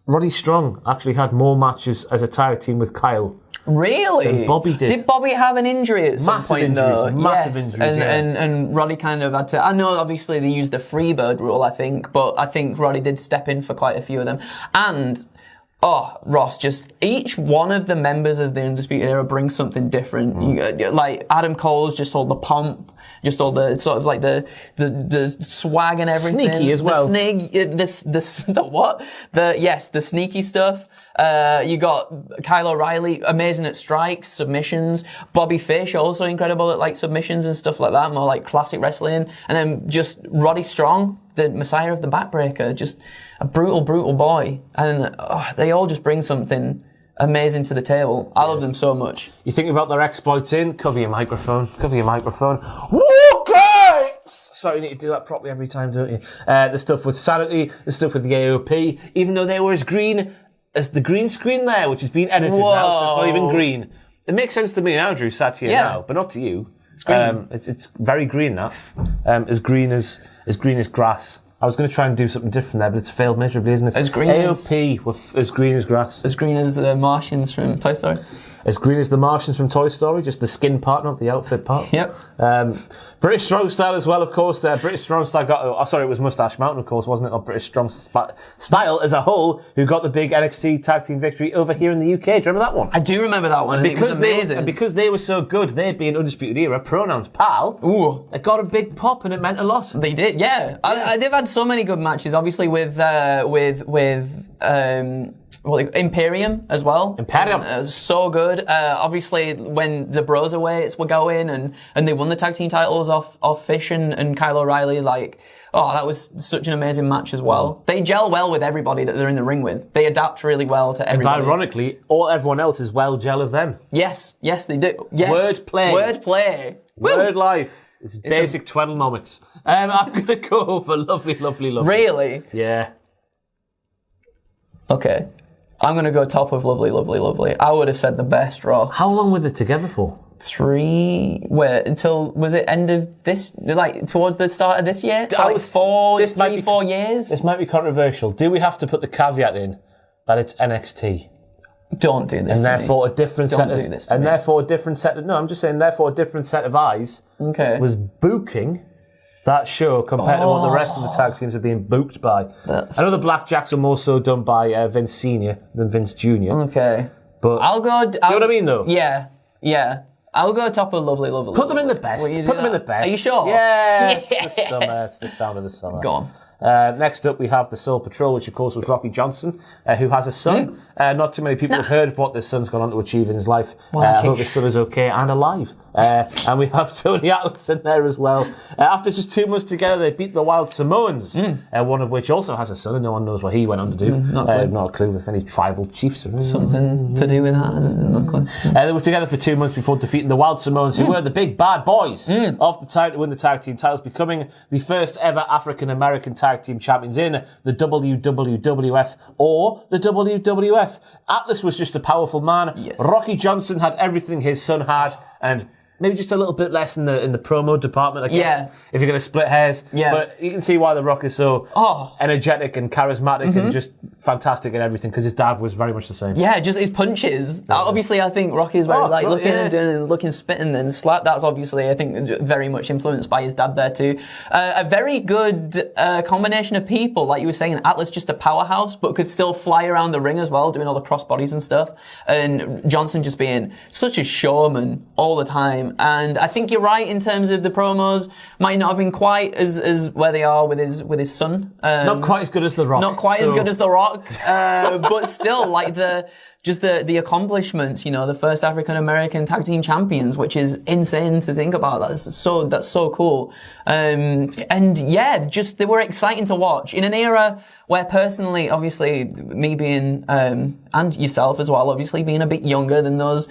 Roddy Strong actually had more matches as a tag team with Kyle. Really? Than Bobby did. Did Bobby have an injury at some point, though? Massive injuries, and Roddy kind of had to... I know, obviously, they used the Freebird rule, I think, but I think Roddy did step in for quite a few of them. And... Ross, just each one of the members of the Undisputed Era brings something different. Like Adam Cole's just all the pomp, just all the sort of like the swag and everything. Sneaky as well. The sneaky stuff. You got Kyle O'Reilly, amazing at strikes, submissions. Bobby Fish, also incredible at like submissions and stuff like that, more like classic wrestling. And then just Roddy Strong, the Messiah of the Backbreaker, just a brutal, brutal boy. And they all just bring something amazing to the table. I love them so much. You think about their exploits in? Cover your microphone. Okay! Sorry, you need to do that properly every time, don't you? The stuff with Sanity, the stuff with the AOP, even though they were as green as the green screen there, which has been edited now, so it's not even green. It makes sense to me and Andrew sat here now, but not to you. It's green. It's very green now. As green as grass. I was going to try and do something different there, but it's failed miserably, isn't it? As green AOP with as green as grass. As green as the Martians from Toy Story. As green as the Martians from Toy Story, just the skin part, not the outfit part. Yep. British Strong Style as well, of course. British Strong Style got... it was Moustache Mountain, of course, wasn't it? Or British Strong Style as a whole, who got the big NXT tag team victory over here in the UK. Do you remember that one? I do remember that one. It was amazing. Because they were so good, they'd be in Undisputed Era, pronouns pal. Ooh. It got a big pop and it meant a lot. They did, yeah. They've had so many good matches, obviously with Imperium as well. Imperium. So good. Obviously, when the Broserweights were going and they won the tag team titles off Fish and Kyle O'Reilly, that was such an amazing match as well. They gel well with everybody that they're in the ring with. They adapt really well to everybody. And ironically, everyone else is well gel of them. Yes, they do. Yes. Wordplay. Word life. It's basic Tweddlenomics. I'm going to go for lovely. Really? Yeah. Okay. I'm going to go top of lovely. I would have said the best, Ross. How long were they together for? 3... until... Was it end of this... towards the start of this year? So 4 years? This might be controversial. Do we have to put the caveat in that it's NXT? Don't do this and therefore a different set of... Don't do this to me. And therefore a different set of... No, I'm just saying therefore a different set of eyes was booking that show compared to what the rest of the tag teams are being booked by. I know the Blackjacks are more so done by Vince Sr. than Vince Jr. Okay. But I'll go... you know what I mean, though? Yeah. I'll go top of lovely. Put them in the best. Put them in the best. Are you sure? Yeah. It's the summer. It's the sound of the summer. Go on. Next up, we have the Soul Patrol, which of course was Rocky Johnson, who has a son. Not too many people have heard what this son's gone on to achieve in his life. I hope his son is okay and alive. And we have Tony Atlas in there as well. After just 2 months together, they beat the Wild Samoans, one of which also has a son, and no one knows what he went on to do. Not a clue if any tribal chiefs or something to do with that. Not a clue. They were together for 2 months before defeating the Wild Samoans, who were the big bad boys of the time to win the tag team titles, becoming the first ever African-American tag team champions in the WWF or the WWF. Atlas was just a powerful man. Yes. Rocky Johnson had everything his son had, and maybe just a little bit less in the promo department, I guess. If you're going to split hairs. But you can see why The Rock is so energetic and charismatic and just fantastic and everything, because his dad was very much the same. Yeah, just his punches. Obviously, I think Rocky is very looking, spitting and slap. That's obviously, I think, very much influenced by his dad there too. A very good combination of people, like you were saying. Atlas just a powerhouse, but could still fly around the ring as well, doing all the crossbodies and stuff. And Johnson just being such a showman all the time. And I think you're right in terms of the promos might not have been quite as where they are with his son. Not quite as good as The Rock. Not quite as good as The Rock, but still like the accomplishments. You know, the first African American tag team champions, which is insane to think about. That's so cool. And yeah, just they were exciting to watch in an era where personally, obviously, me being and yourself as well, obviously being a bit younger than those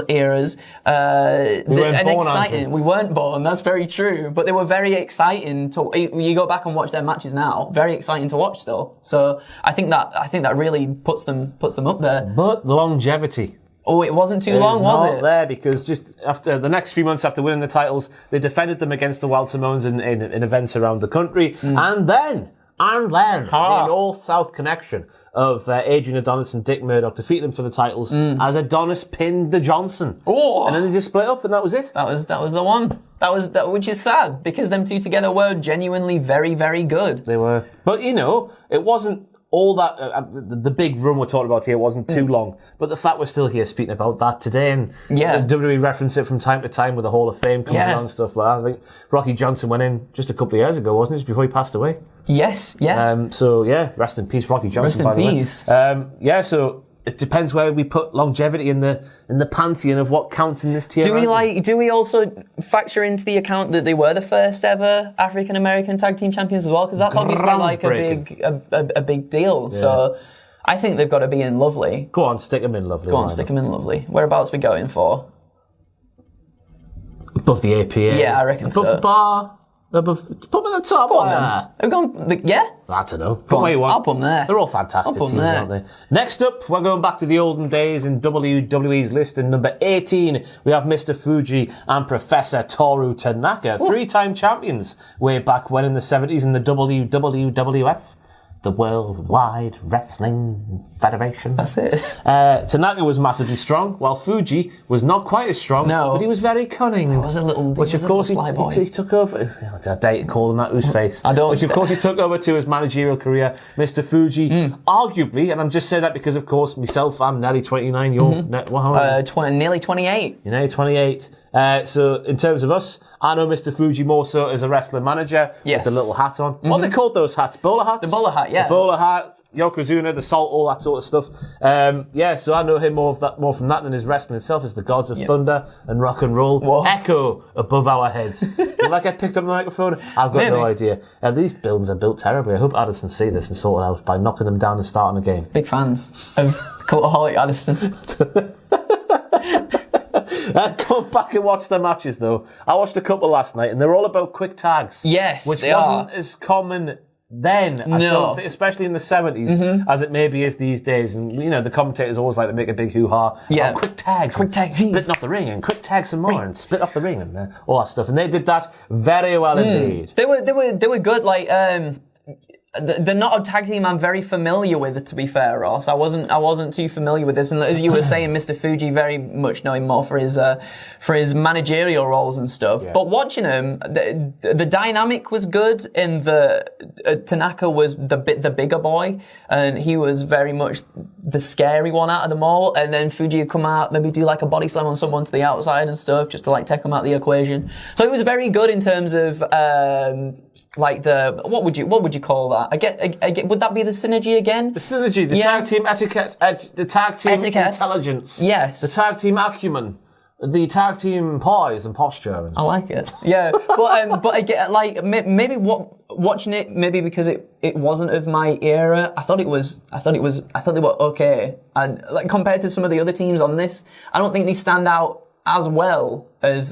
eras, exciting. We weren't born. That's very true. But they were very exciting to. You go back and watch their matches now. Very exciting to watch still. So I think that really puts them up there. But the longevity. Oh, it wasn't too long, was it? Not there, because just after the next few months after winning the titles, they defended them against the Wild Samoans in events around the country, and then the North-South connection of Adrian Adonis and Dick Murdoch defeated them for the titles as Adonis pinned the Johnson. Oh, and then they just split up, and that was it. That was the one. Which is sad, because them two together were genuinely very, very good. They were, but you know, it wasn't all that. The big run we're talking about here wasn't too long, but the fact we're still here speaking about that today, and WWE reference it from time to time with the Hall of Fame coming on and stuff like that. I think Rocky Johnson went in just a couple of years ago, wasn't it? Just before he passed away. Yes, yeah. So yeah, rest in peace, Rocky Johnson. Rest in peace. So it depends where we put longevity in the pantheon of what counts in this tier. Do we also factor into the account that they were the first ever African American tag team champions as well? Because that's obviously like a big deal. Yeah. So I think they've got to be in lovely. Go on, stick them in lovely. Stick them in lovely. Whereabouts we going for? Above the APA. Yeah, I reckon above the bar. Put them at the top. Go on, then. I don't know. Put where you want. I'll put them there. They're all fantastic teams, aren't they? Next up, we're going back to the olden days in WWE's list. In number 18, we have Mr. Fuji and Professor Toru Tanaka, three-time champions way back when in the 70s in the WWF. The Worldwide Wrestling Federation. That's it. Tanaka was massively strong, while Fuji was not quite as strong, but he was very cunning. He was a little, which of course he took over. I dare to call him that. Whose face? I don't. Which of course he took over to his managerial career. Mr. Fuji, arguably, and I'm just saying that because of course myself, I'm nearly 29. You're nearly 28. You're nearly 28. So in terms of us, I know Mr. Fuji more so as a wrestling manager with the little hat on. What are they called, those hats? Bowler hats? The bowler hat, yeah. The bowler hat, Yokozuna, the salt, all that sort of stuff. So I know him more from that than his wrestling itself. Is the gods of thunder and rock and roll echo above our heads. Will I get picked up on the microphone? I've got no idea. These buildings are built terribly. I hope Addison see this and sort it out by knocking them down and starting a game. Big fans of Cultaholic Addison. Come back and watch the matches, though. I watched a couple last night, and they're all about quick tags. Yes, which wasn't as common then, I don't think, especially in the 70s, as it maybe is these days. And, you know, the commentators always like to make a big hoo-ha. Yeah. Quick tags. Splitting off the ring, and quick tag some more, and split off the ring, and all that stuff. And they did that very well indeed. They were good, like, they're not a tag team I'm very familiar with, to be fair, Ross. I wasn't too familiar with this, and as you were saying, Mr. Fuji very much know him more for his managerial roles and stuff. Yeah. But watching him, the dynamic was good. In the Tanaka was the bigger boy, and he was very much the scary one out of them all. And then Fuji would come out, maybe do like a body slam on someone to the outside and stuff, just to like take him out of the equation. So it was very good in terms of like the what would you call that? I get would that be the synergy again? The synergy, the tag team etiquette, the tag team intelligence. Yes. The tag team acumen. The tag team poise and posture. I like it. Yeah, but I get like maybe watching it maybe because it wasn't of my era. I thought they were okay, and like compared to some of the other teams on this, I don't think they stand out as well as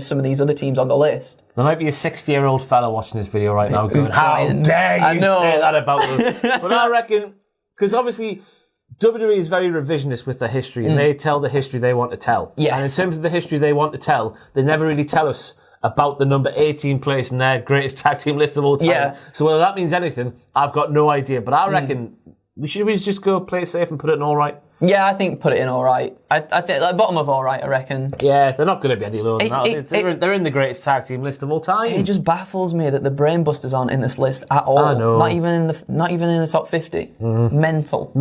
some of these other teams on the list. There might be a 60-year-old fella watching this video right now going, "How dare you say that about them?" But I reckon because obviously WWE is very revisionist with their history, and they tell the history they want to tell. Yes. And in terms of the history they want to tell, they never really tell us about the number 18 place in their greatest tag team list of all time. Yeah. So whether that means anything, I've got no idea. But I reckon we should just go play it safe and put it in all right. Yeah, I think put it in all right. I think like bottom of all right, I reckon. Yeah, they're not going to be any lower than that. They're in the greatest tag team list of all time. It just baffles me that the Brainbusters aren't in this list at all. I know. Not even in the top 50. Mental.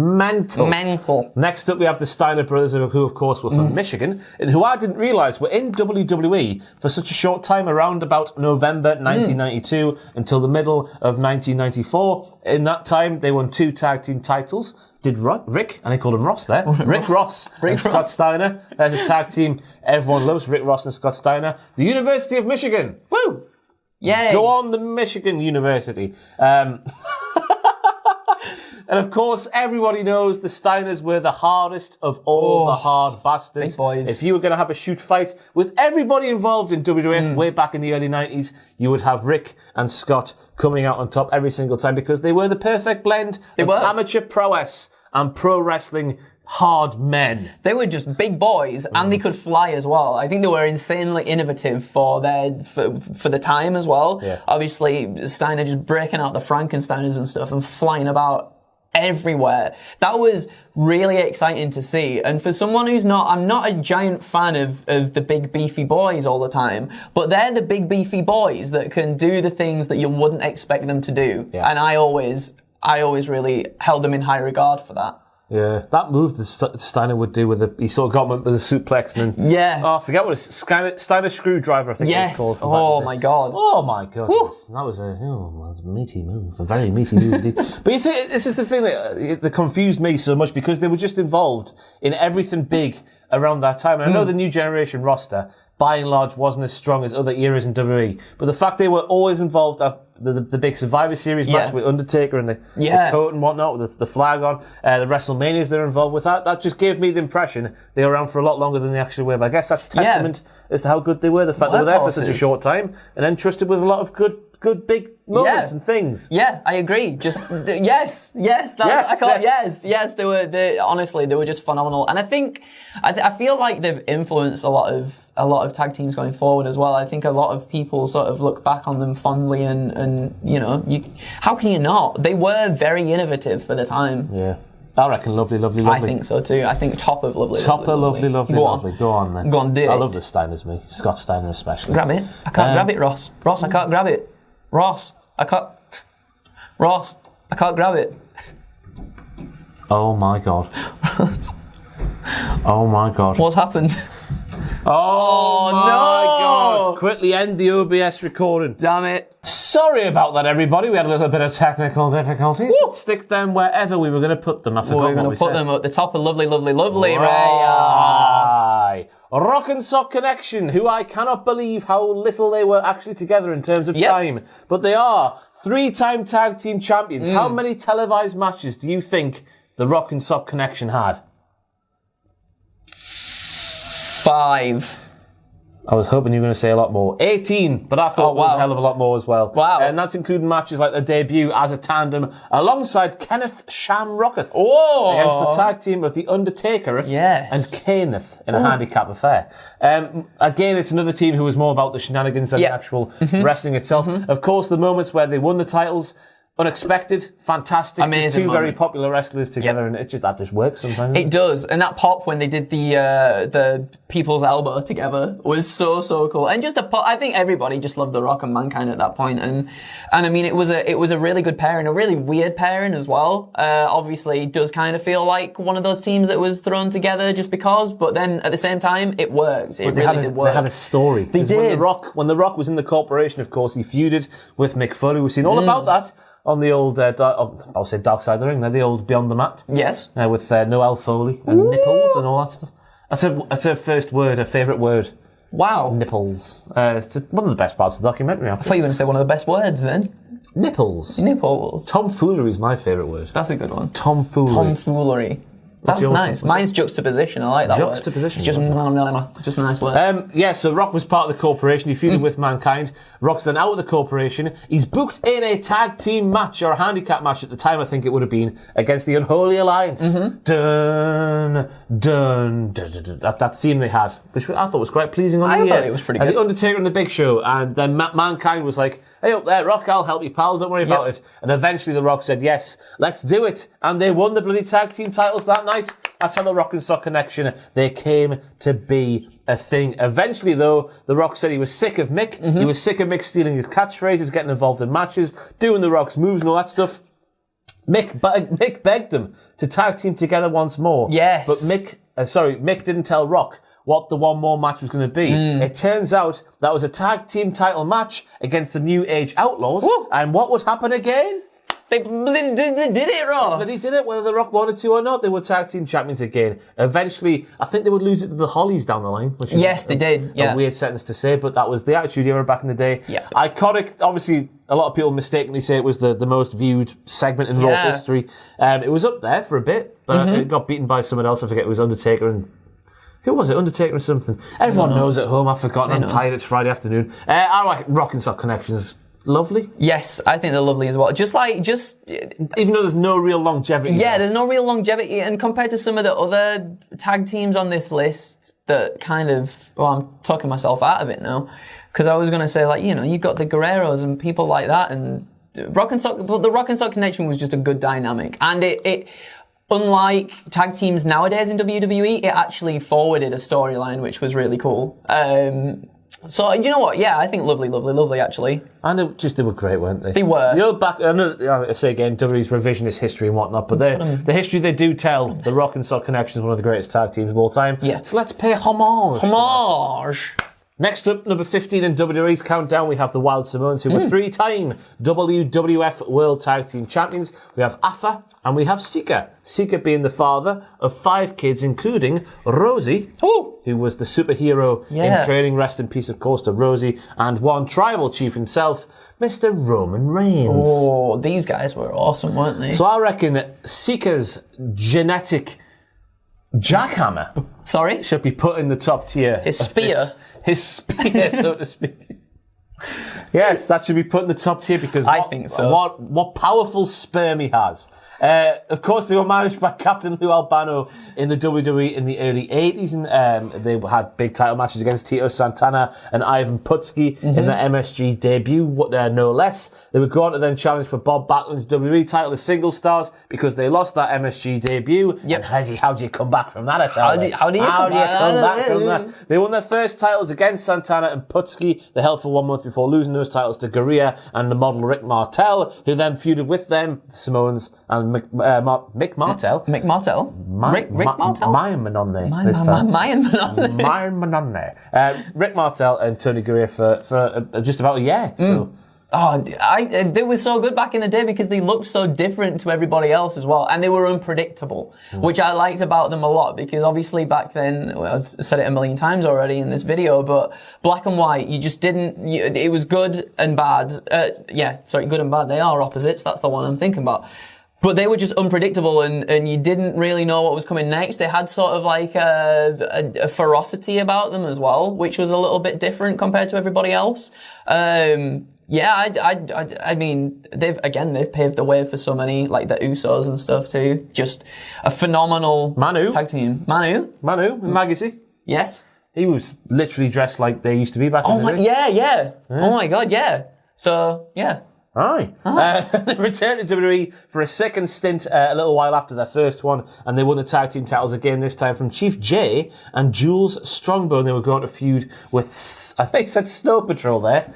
Next up, we have the Steiner Brothers, who of course were from Michigan, and who I didn't realise were in WWE for such a short time, around about November 1992 until the middle of 1994. In that time, they won 2 tag team titles. Did Rick, and I called him Ross there. Rick Ross and Scott Steiner. There's a tag team everyone loves, Rick Ross and Scott Steiner. The University of Michigan. Woo! Yay! Go on, the Michigan University. And of course, everybody knows the Steiners were the hardest of all the hard bastards. Big boys. If you were going to have a shoot fight with everybody involved in WWF way back in the early 90s, you would have Rick and Scott coming out on top every single time because they were the perfect blend of amateur prowess and pro wrestling hard men. They were just big boys, and they could fly as well. I think they were insanely innovative for the time as well. Yeah. Obviously, Steiner just breaking out the Frankensteiners and stuff and flying about everywhere. That was really exciting to see. And for someone who's I'm not a giant fan of the big beefy boys all the time, but they're the big beefy boys that can do the things that you wouldn't expect them to do. Yeah. And I always really held them in high regard for that. Yeah, that move that Steiner would do he sort of got him with a suplex and then... I forget what it's... Steiner screwdriver, I think it was called. Oh, my God. Oh, my God. That was a meaty move. A very meaty move indeed. But you think, this is the thing that confused me so much because they were just involved in everything big around that time. And I know the New Generation roster, by and large, wasn't as strong as other eras in WWE. But the fact they were always involved at the big Survivor Series match with Undertaker and the coat and whatnot, with the flag on, the WrestleManias they're involved with, that just gave me the impression they were around for a lot longer than they actually were. But I guess that's testament as to how good they were. The fact they were there for such a short time and then trusted with a lot of good big moments and things. Yeah, I agree. Just yes. They were. Honestly, they were just phenomenal. And I feel like they've influenced a lot of tag teams going forward as well. I think a lot of people sort of look back on them fondly, and how can you not? They were very innovative for the time. Yeah. I reckon lovely. I think so too. I think top of lovely. Lovely. Go on then. Go on, do it. I love the Steiners, me. Scott Steiner especially. Grab it. I can't grab it, Ross. Ross, I can't grab it. Ross, I can't grab it. Oh my God. Oh my God. What's happened? Oh my God. Quickly end the OBS recording. Damn it. Sorry about that, everybody. We had a little bit of technical difficulties. Stick them wherever we were going to put them. I forgot we were going to put them at the top of lovely. Right. Rock and Sock Connection, who I cannot believe how little they were actually together in terms of time. But they are 3-time tag team champions. How many televised matches do you think the Rock and Sock Connection had? 5. I was hoping you were going to say a lot more. 18, but I thought it was a hell of a lot more as well. Wow. And that's including matches like their debut as a tandem alongside Kenneth Shamrocketh against the tag team of The Undertaker and Kenneth in a handicap affair. Again, it's another team who was more about the shenanigans than the actual wrestling itself. Of course, the moments where they won the titles, Unexpected, fantastic. Amazing Two moment. very popular wrestlers together, and that just works sometimes. It does, and that pop when they did the people's elbow together was so cool. And just the pop, I think everybody just loved The Rock and Mankind at that point. And I mean, it was a really good pairing, a really weird pairing as well. Obviously, it does kind of feel like one of those teams that was thrown together just because, but then at the same time, it works. It really did work. They had a story. They did. When The Rock was in the corporation, of course, he feuded with Mick Foley. We've seen all about that on the old, I'll say Dark Side of the Ring, the old Beyond the Mat. Yes. With Noel Foley and nipples and all that stuff. That's her first word, her favourite word. Wow. Nipples. It's one of the best parts of the documentary, I thought you were going to say one of the best words then. Nipples. Nipples. Tomfoolery is my favourite word. That's a good one. Tomfoolery. That's nice. Mine's juxtaposition. I like that Juxtaposition. word. It's just a nice word. So Rock was part of the corporation. He feuded with Mankind. Rock's then out of the corporation. He's booked in a tag team match, or a handicap match at the time, I think it would have been, against the Unholy Alliance. Dun, dun, dun, dun, dun. That theme they had, which I thought was quite pleasing on the ear. I thought it was pretty good. The Undertaker and the Big Show, and then Mankind was like, hey up there, Rock, I'll help you, pal, don't worry about it. And eventually The Rock said, yes, let's do it. And they won the bloody tag team titles that night. That's how the Rock and Sock connection, they came to be a thing. Eventually, though, The Rock said he was sick of Mick. He was sick of Mick stealing his catchphrases, getting involved in matches, doing The Rock's moves and all that stuff. Mick begged him to tag team together once more. Yes. But Mick didn't tell Rock what the one more match was going to be. It turns out that was a tag team title match against the New Age Outlaws. Woo. And what would happen again? They did it, Ross. But he did it, whether The Rock wanted to or not. They were tag team champions again. Eventually, I think they would lose it to the Hollies down the line. Which is they did. Yeah. A weird sentence to say, but that was the Attitude Era back in the day. Yeah. Iconic. Obviously, a lot of people mistakenly say it was the most viewed segment in Raw history. It was up there for a bit, but it got beaten by someone else. I forget. It was Undertaker and... Who was it? Undertaker or something? Everyone knows at home. I've forgotten. I'm tired. It's Friday afternoon. I like Rock and Sock Connections. Lovely. Yes, I think they're lovely as well. Even though there's no real longevity. Yeah, there's no real longevity. And compared to some of the other tag teams on this list that kind of, I'm talking myself out of it now. Because I was going to say, you've got the Guerreros and people like that. And the Rock and Sock connection was just a good dynamic. And it unlike tag teams nowadays in WWE, it actually forwarded a storyline, which was really cool. So, you know what? Yeah, I think lovely, actually. And they were great, weren't they? They were. I say again, WWE's revisionist history and whatnot, but the history they do tell, the Rock and Sock Connection is one of the greatest tag teams of all time. Yeah. So let's pay homage. Homage. Next up, number 15 in WWE's countdown, we have the Wild Samoans, who were three-time WWF World Tag Team Champions. We have Afa and we have Sika. Sika being the father of 5 kids, including Rosie, who was the superhero in training. Rest in peace, of course, to Rosie, and one tribal chief himself, Mr. Roman Reigns. Oh, these guys were awesome, weren't they? So I reckon Sika's genetic jackhammer should be put in the top tier. His spear, so to speak. Yes, that should be put in the top tier because I think so. What powerful sperm he has. Of course, they were managed by Captain Lou Albano in the WWE in the early 80s, and they had big title matches against Tito Santana and Ivan Putski in their MSG debut, no less. They would go on to then challenge for Bob Backlund's WWE title as single stars because they lost that MSG debut. Yep. And how do you come back from that? How do you come back from that? They won their first titles against Santana and Putski. They held for 1 month before losing those titles to Gurria and the model Rick Martel, who then feuded with them, the Samoans, and Mick Martel. Rick Martel? Mayan Manone. Mayan Manone. Rick Martel and Tony Gurria for just about a year. So. They were so good back in the day because they looked so different to everybody else as well, and they were unpredictable, which I liked about them a lot because obviously back then, I've said it a million times already in this video, but black and white, you just didn't, it was good and bad. Good and bad, they are opposites, that's the one I'm thinking about. But they were just unpredictable and you didn't really know what was coming next. They had sort of like a ferocity about them as well, which was a little bit different compared to everybody else. I mean, they've paved the way for so many, like the Usos and stuff too. Just a phenomenal tag team. Manu Magisi. Yes. He was literally dressed like they used to be back in the day. Yeah. Oh my God, yeah. So, yeah. Aye. They returned to WWE for a second stint a little while after their first one, and they won the tag team titles again, this time from Chief J and Jules Strongbow. They were going to feud with, I think I said Snow Patrol there.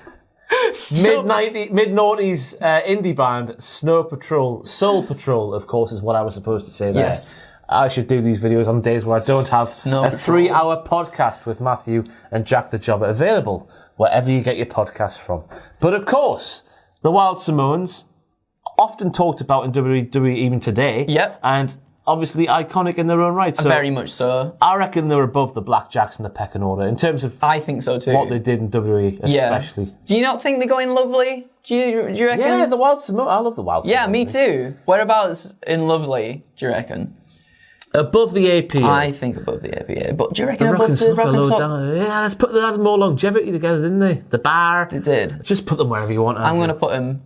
Mid-noughties indie band, Snow Patrol. Soul Patrol, of course, is what I was supposed to say there. Yes. I should do these videos on days where I don't have Snow a Patrol. 3-hour podcast with Matthew and Jack the Jobber available wherever you get your podcasts from. But of course, the Wild Samoans, often talked about in WWE even today. Yep. And obviously iconic in their own right. So Very much so. I reckon they're above the Blackjacks in the pecking order in terms of I think so too. what they did in WWE especially. Yeah. Do you not think they're going Lovely? Do you reckon? Yeah, the Wild Samoans. I love the Wild Samoans. Yeah, me too. Whereabouts in Lovely, do you reckon? Above the APA. I think above the APA, but do you reckon The above the Rock and Sock? down. Yeah, let's put they had more longevity together, didn't they? The bar. They did. Just put them wherever you want. I'm going to put them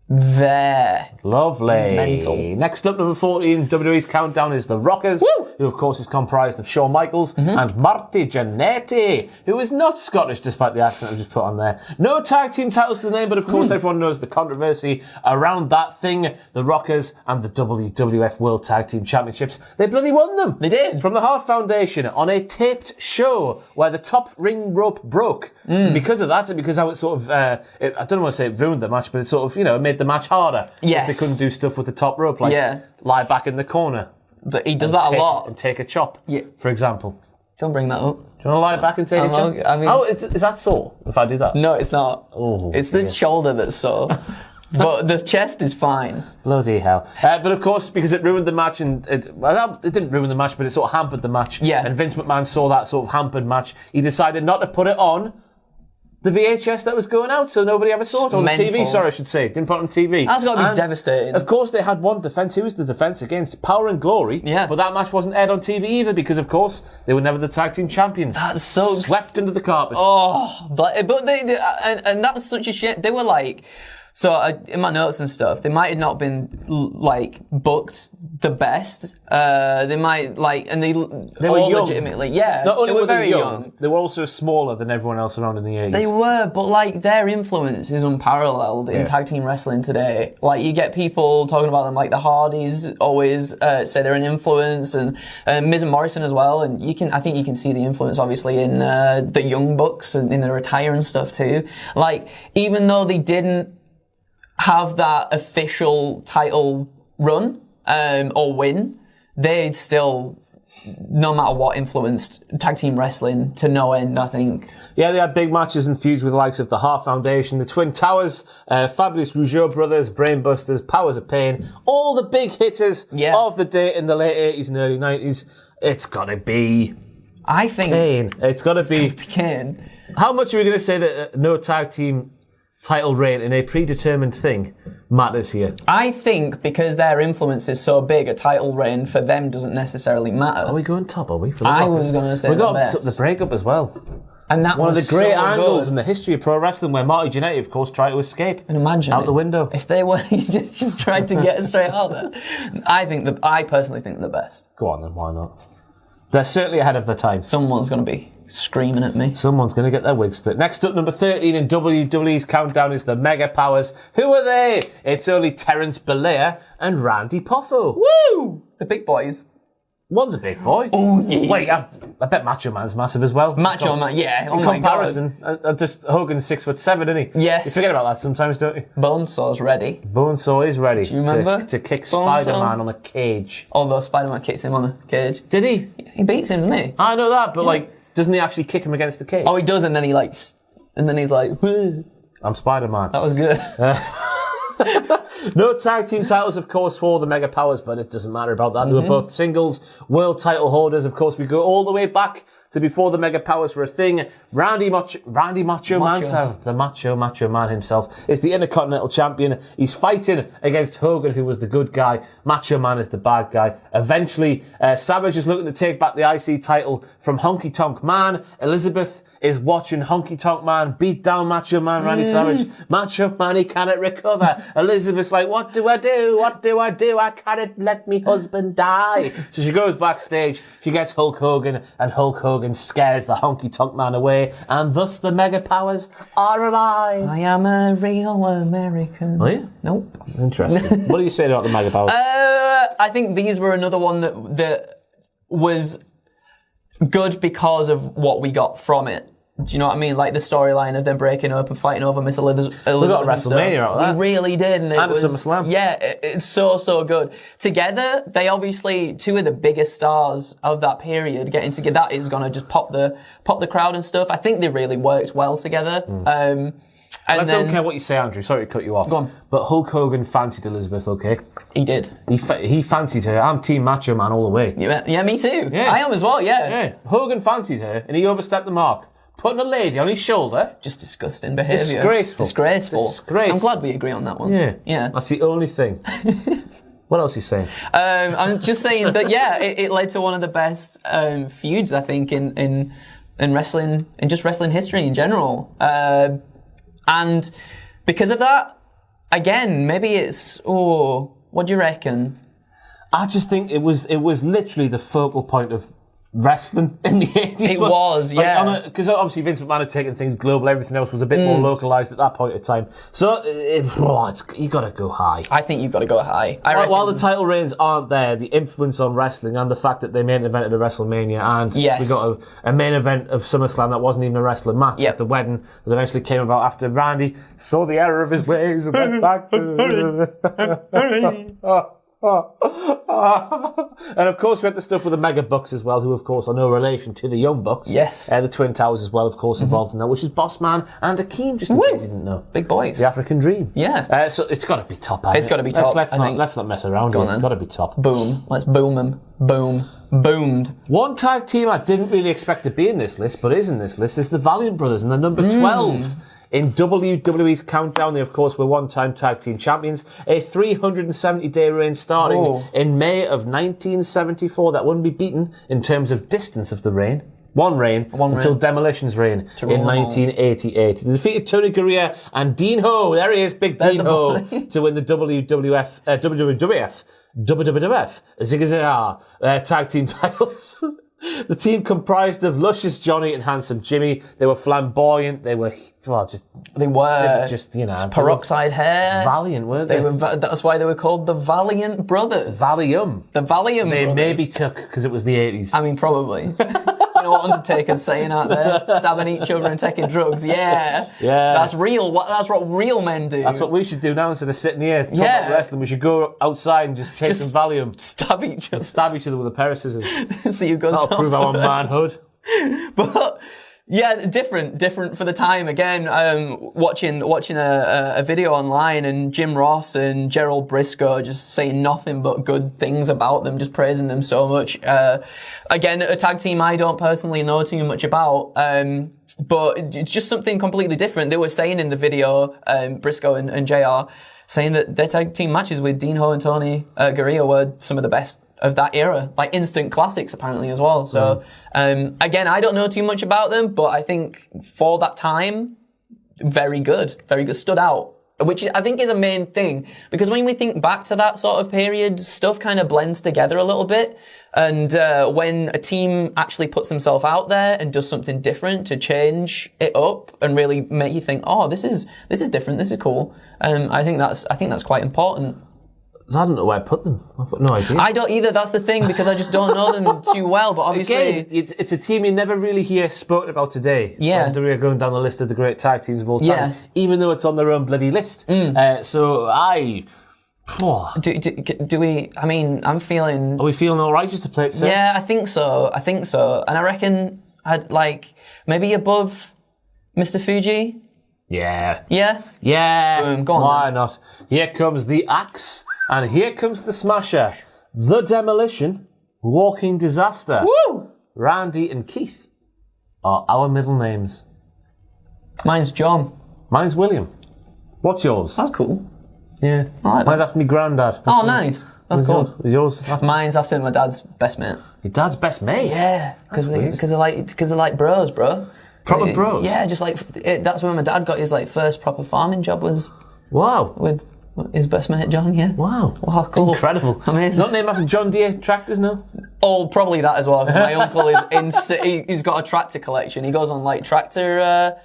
there. Lovely. It's mental. Next up, number 14, WWE's Countdown is The Rockers, who of course is comprised of Shawn Michaels and Marty Jannetty, who is not Scottish despite the accent I've just put on there. No tag team titles to the name, but of course everyone knows the controversy around that thing. The Rockers and the WWF World Tag Team Championships. They bloody won them. They did. From the Hart Foundation on a taped show where the top ring rope broke. Because of that, and because how it sort of, I don't want to say it ruined the match, but it sort of, it made the match harder. Yes. They couldn't do stuff with the top rope, like lie back in the corner. He does that a lot. And take a chop, for example. Don't bring that up. Do you want to lie back and take a chop? I mean, is that sore if I do that? No, it's not. Oh, it's the shoulder that's sore. But the chest is fine. Bloody hell. But of course, because it ruined the match, and it didn't ruin the match, but it sort of hampered the match. Yeah. And Vince McMahon saw that sort of hampered match. He decided not to put it on the VHS that was going out, so nobody ever saw it. Or the TV, sorry, I should say. Didn't put it on TV. That's got to be devastating. Of course, they had one defence. Who was the defence against? Power and Glory. Yeah. But that match wasn't aired on TV either because, of course, they were never the tag team champions. That's so... Swept under the carpet. Oh, but they and that's such a shit. They were like... So in my notes and stuff, they might have not been booked the best. They might and they were young. legitimately, yeah. Not only they were very young. They were also smaller than everyone else around in the 80s. They were, but their influence is unparalleled in tag team wrestling today. You get people talking about them, the Hardys always say they're an influence, and Miz and Morrison as well. And I think you can see the influence obviously in the Young Bucks and in the Retire and stuff too. Even though they didn't have that official title run or win, they still, no matter what, influenced tag team wrestling to no end, I think. Yeah, they had big matches and feuds with the likes of the Hart Foundation, the Twin Towers, Fabulous Rougeau Brothers, Brainbusters, Powers of Pain, all the big hitters of the day in the late 80s and early 90s. It's gotta be... I think... Kane. It's gotta be Kane. How much are we going to say that no tag team title reign in a predetermined thing matters here? I think because their influence is so big, a title reign for them doesn't necessarily matter. Are we going top, are we? I was going to say we the got best. the breakup as well. And that one was of the great so angles good in the history of pro wrestling where Marty Jannetty, of course, tried to escape and imagine out the window. If they were just tried to get straight out there. I personally think they're the best. Go on then, why not? They're certainly ahead of their time. Someone's going to be screaming at me. Someone's going to get their wig split. Next up, number 13 in WWE's Countdown is the Mega Powers. Who are they? It's only Terence Bollea and Randy Poffo. Woo! The big boys. One's a big boy. Oh, yeah. Wait, I bet Macho Man's massive as well. Macho Man, yeah. In comparison, just Hogan's 6'7", isn't he? Yes. You forget about that sometimes, don't you? Bonesaw's ready. Bonesaw is ready. Do you remember? To kick Spider-Man on a cage. Although Spider-Man kicks him on the cage. Did he? He beats him, doesn't he? I know that, but doesn't he actually kick him against the cage? Oh, he does, and then he's like, Whoa. I'm Spider-Man. That was good. No tag team titles, of course, for the Mega Powers, but it doesn't matter about that. They were both singles world title holders. Of course, we go all the way back to before the Mega Powers were a thing. Randy Macho Man, the Macho Man himself, is the Intercontinental Champion. He's fighting against Hogan, who was the good guy. Macho Man is the bad guy. Eventually, Savage is looking to take back the IC title from Honky Tonk Man. Elizabeth is watching Honky Tonk Man beat down Macho Man Randy Savage. Macho Man, he cannot recover. Elizabeth's like, what do I do? What do I do? I cannot let me husband die. So she goes backstage. She gets Hulk Hogan, and Hulk Hogan Hogan scares the honky-tonk man away, and thus the mega powers are alive. I am a real American. Are you? Nope. Interesting. What are you saying about the mega powers? I think these were another one that was good because of what we got from it. Do you know what I mean? Like the storyline of them breaking up and fighting over Miss Elizabeth. We got WrestleMania out of that. We really did. And it was SummerSlam. Yeah, it's so good. Together, they obviously, two of the biggest stars of that period getting together. That is going to just pop the crowd and stuff. I think they really worked well together. And I don't care what you say, Andrew. Sorry to cut you off. Go on. But Hulk Hogan fancied Elizabeth, okay? He did. He fancied her. I'm Team Macho Man all the way. Yeah, me too. Yeah. I am as well, yeah. Yeah. Hogan fancied her, and he overstepped the mark. Putting a lady on his shoulder. Just disgusting behaviour. Disgraceful. I'm glad we agree on that one. Yeah. That's the only thing. What else are you saying? I'm just saying that, yeah, it led to one of the best feuds, I think, in wrestling, in just wrestling history in general. And because of that, again, maybe it's, what do you reckon? I just think it was literally the focal point of wrestling in the 80s. It was, yeah. Because obviously Vince McMahon had taken things global, everything else was a bit more localised at that point in time. So, you got to go high. I think you've got to go high. While the title reigns aren't there, the influence on wrestling and the fact that they main evented a WrestleMania and we got a main event of SummerSlam that wasn't even a wrestling match, the wedding that eventually came about after Randy saw the error of his ways and went back to... And of course we had the stuff with the Mega Bucks as well, who of course are no relation to the Young Bucks. Yes. The Twin Towers as well, of course, involved in that, which is Boss Man and Akeem, just in case you didn't know. Big boys. The African Dream. Yeah. So it's got to be top. It's got to be top. Let's not mess around. It's got to be top. Boom. Let's boom them. Boom. Boomed. One tag team I didn't really expect to be in this list, but is in this list, is the Valiant Brothers, and they're number 12. In WWE's Countdown, they of course were one-time tag team champions. A 370-day reign starting in May of 1974 that wouldn't be beaten in terms of distance of the reign. One reign until Demolition's reign in 1988. They defeated Tony Garea and Dean Ho. There he is, Dean Ho, to win the WWF Zig-a-Zag tag team titles. The team comprised of luscious Johnny and handsome Jimmy. They were flamboyant. They were just peroxide hair. Valiant, weren't they? That's why they were called the Valiant Brothers. Valium. The Valium They Brothers. maybe took because it was the 80s. I mean, probably. You know what Undertaker's saying out there? Stabbing each other and taking drugs. Yeah. That's real. That's what real men do. That's what we should do now instead of sitting here talking about wrestling. We should go outside and just take some Valium. Stab each other. Stab each other with a pair of scissors. So you go. That'll prove our manhood. But yeah, different for the time. Again, watching a video online, and Jim Ross and Gerald Briscoe just saying nothing but good things about them, just praising them so much. Again, a tag team I don't personally know too much about, but it's just something completely different. They were saying in the video, Briscoe and JR, saying that their tag team matches with Dean Ho and Tony Garea were some of the best of that era, like instant classics apparently as well. So, again, I don't know too much about them, but I think for that time, very good, stood out, which I think is a main thing, because when we think back to that sort of period, stuff kind of blends together a little bit. And, when a team actually puts themselves out there and does something different to change it up and really make you think, oh, this is different, this is cool. I think that's quite important. I don't know where I put them. I've got no idea. I don't either. That's the thing, because I just don't know them too well. But obviously, again, it's a team you never really hear spoken about today. Yeah, when we're going down the list of the great tag teams of all time, even though it's on their own bloody list. So do we? I mean, I'm feeling. Are we feeling all right just to play it safe? Yeah, I think so. And I reckon I'd like maybe above Mr. Fuji. Yeah. Boom, go on. Why not? Here comes the Axe. And here comes the Smasher, the Demolition, Walking Disaster. Woo! Randy and Keith are our middle names. Mine's John. Mine's William. What's yours? That's cool. Yeah. I like Mine's after me granddad. Oh, nice. That's cool. Yours? Mine's after my dad's best mate. Your dad's best mate? Yeah, because they're like bros, bro. Proper bros? Yeah, just like that's when my dad got his like first proper farming job was. Wow. With His best mate, John, yeah. Wow. Wow, cool. Incredible. Amazing. Not named after John Deere tractors, no? Oh, probably that as well, because my uncle he's got a tractor collection. He goes on, like, tractor...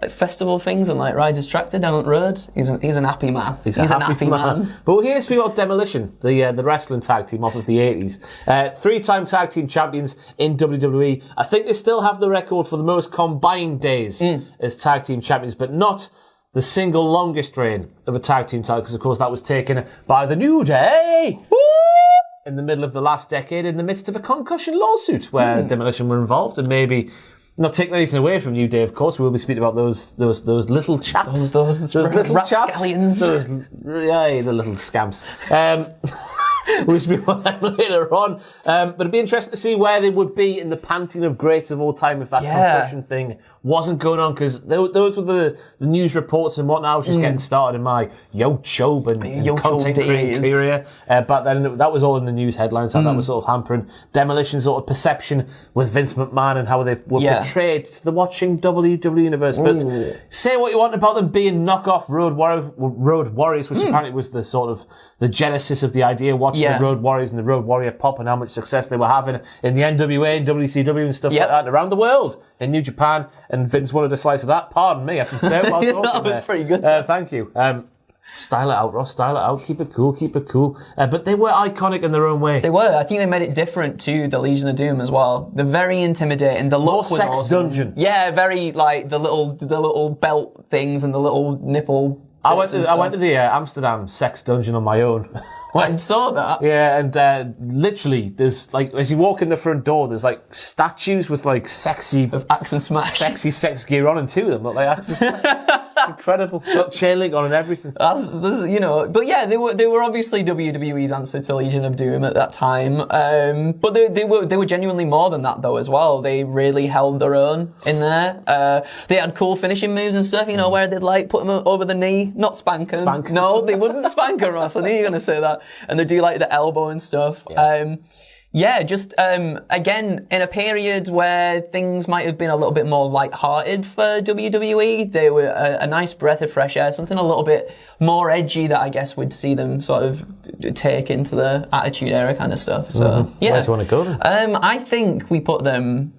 like festival things and like rides his tractor down the road. He's an happy man. He's a happy man. But we're here to speak about Demolition, the wrestling tag team off of the 80s. 3-time tag team champions in WWE. I think they still have the record for the most combined days as tag team champions, but not the single longest reign of a tag team title, because of course that was taken by the New Day in the middle of the last decade in the midst of a concussion lawsuit where Demolition were involved, and maybe not taking anything away from New Day, of course. We will be speaking about those little chaps. Those little rapscallions. The little scamps. We'll speak about them later on. But it'd be interesting to see where they would be in the pantheon of greats of all time if that concussion thing wasn't going on, because those were the news reports and whatnot. I was just getting started in my YouTube and content creating career. Back then, that was all in the news headlines, how that was sort of hampering Demolition's sort of perception with Vince McMahon and how they were portrayed to the watching WWE universe. But say what you want about them being knockoff Road Warriors, which apparently was the sort of the genesis of the idea, watching the Road Warriors and the Road Warrior pop and how much success they were having in the NWA and WCW and stuff like that, and around the world, in New Japan. And Vince wanted a slice of that. Pardon me. I just while talking that was pretty good. Thank you. Style it out, Ross. Style it out. Keep it cool. But they were iconic in their own way. They were. I think they made it different to the Legion of Doom as well. They're very intimidating. The look was sex awesome. dungeon. Yeah, very like the little belt things and the little nipple. I went to the Amsterdam sex dungeon on my own. I saw that. Yeah, and literally, there's like, as you walk in the front door, there's like statues with like sexy Axe and Smash, sexy sex gear on, and two of them look like Axe and Smash. Incredible. Got chain link on and everything. But yeah, they were obviously WWE's answer to Legion of Doom at that time. But they were genuinely more than that though as well. They really held their own in there. They had cool finishing moves and stuff, where they'd like put them over the knee, not spank them. No, they wouldn't spank her, Ross. I knew you were going to say that. And they do like the elbow and stuff. Again, in a period where things might have been a little bit more light-hearted for WWE, they were a nice breath of fresh air, something a little bit more edgy that I guess we'd see them sort of take into the Attitude Era kind of stuff. So, Where do you want to go then? I think we put them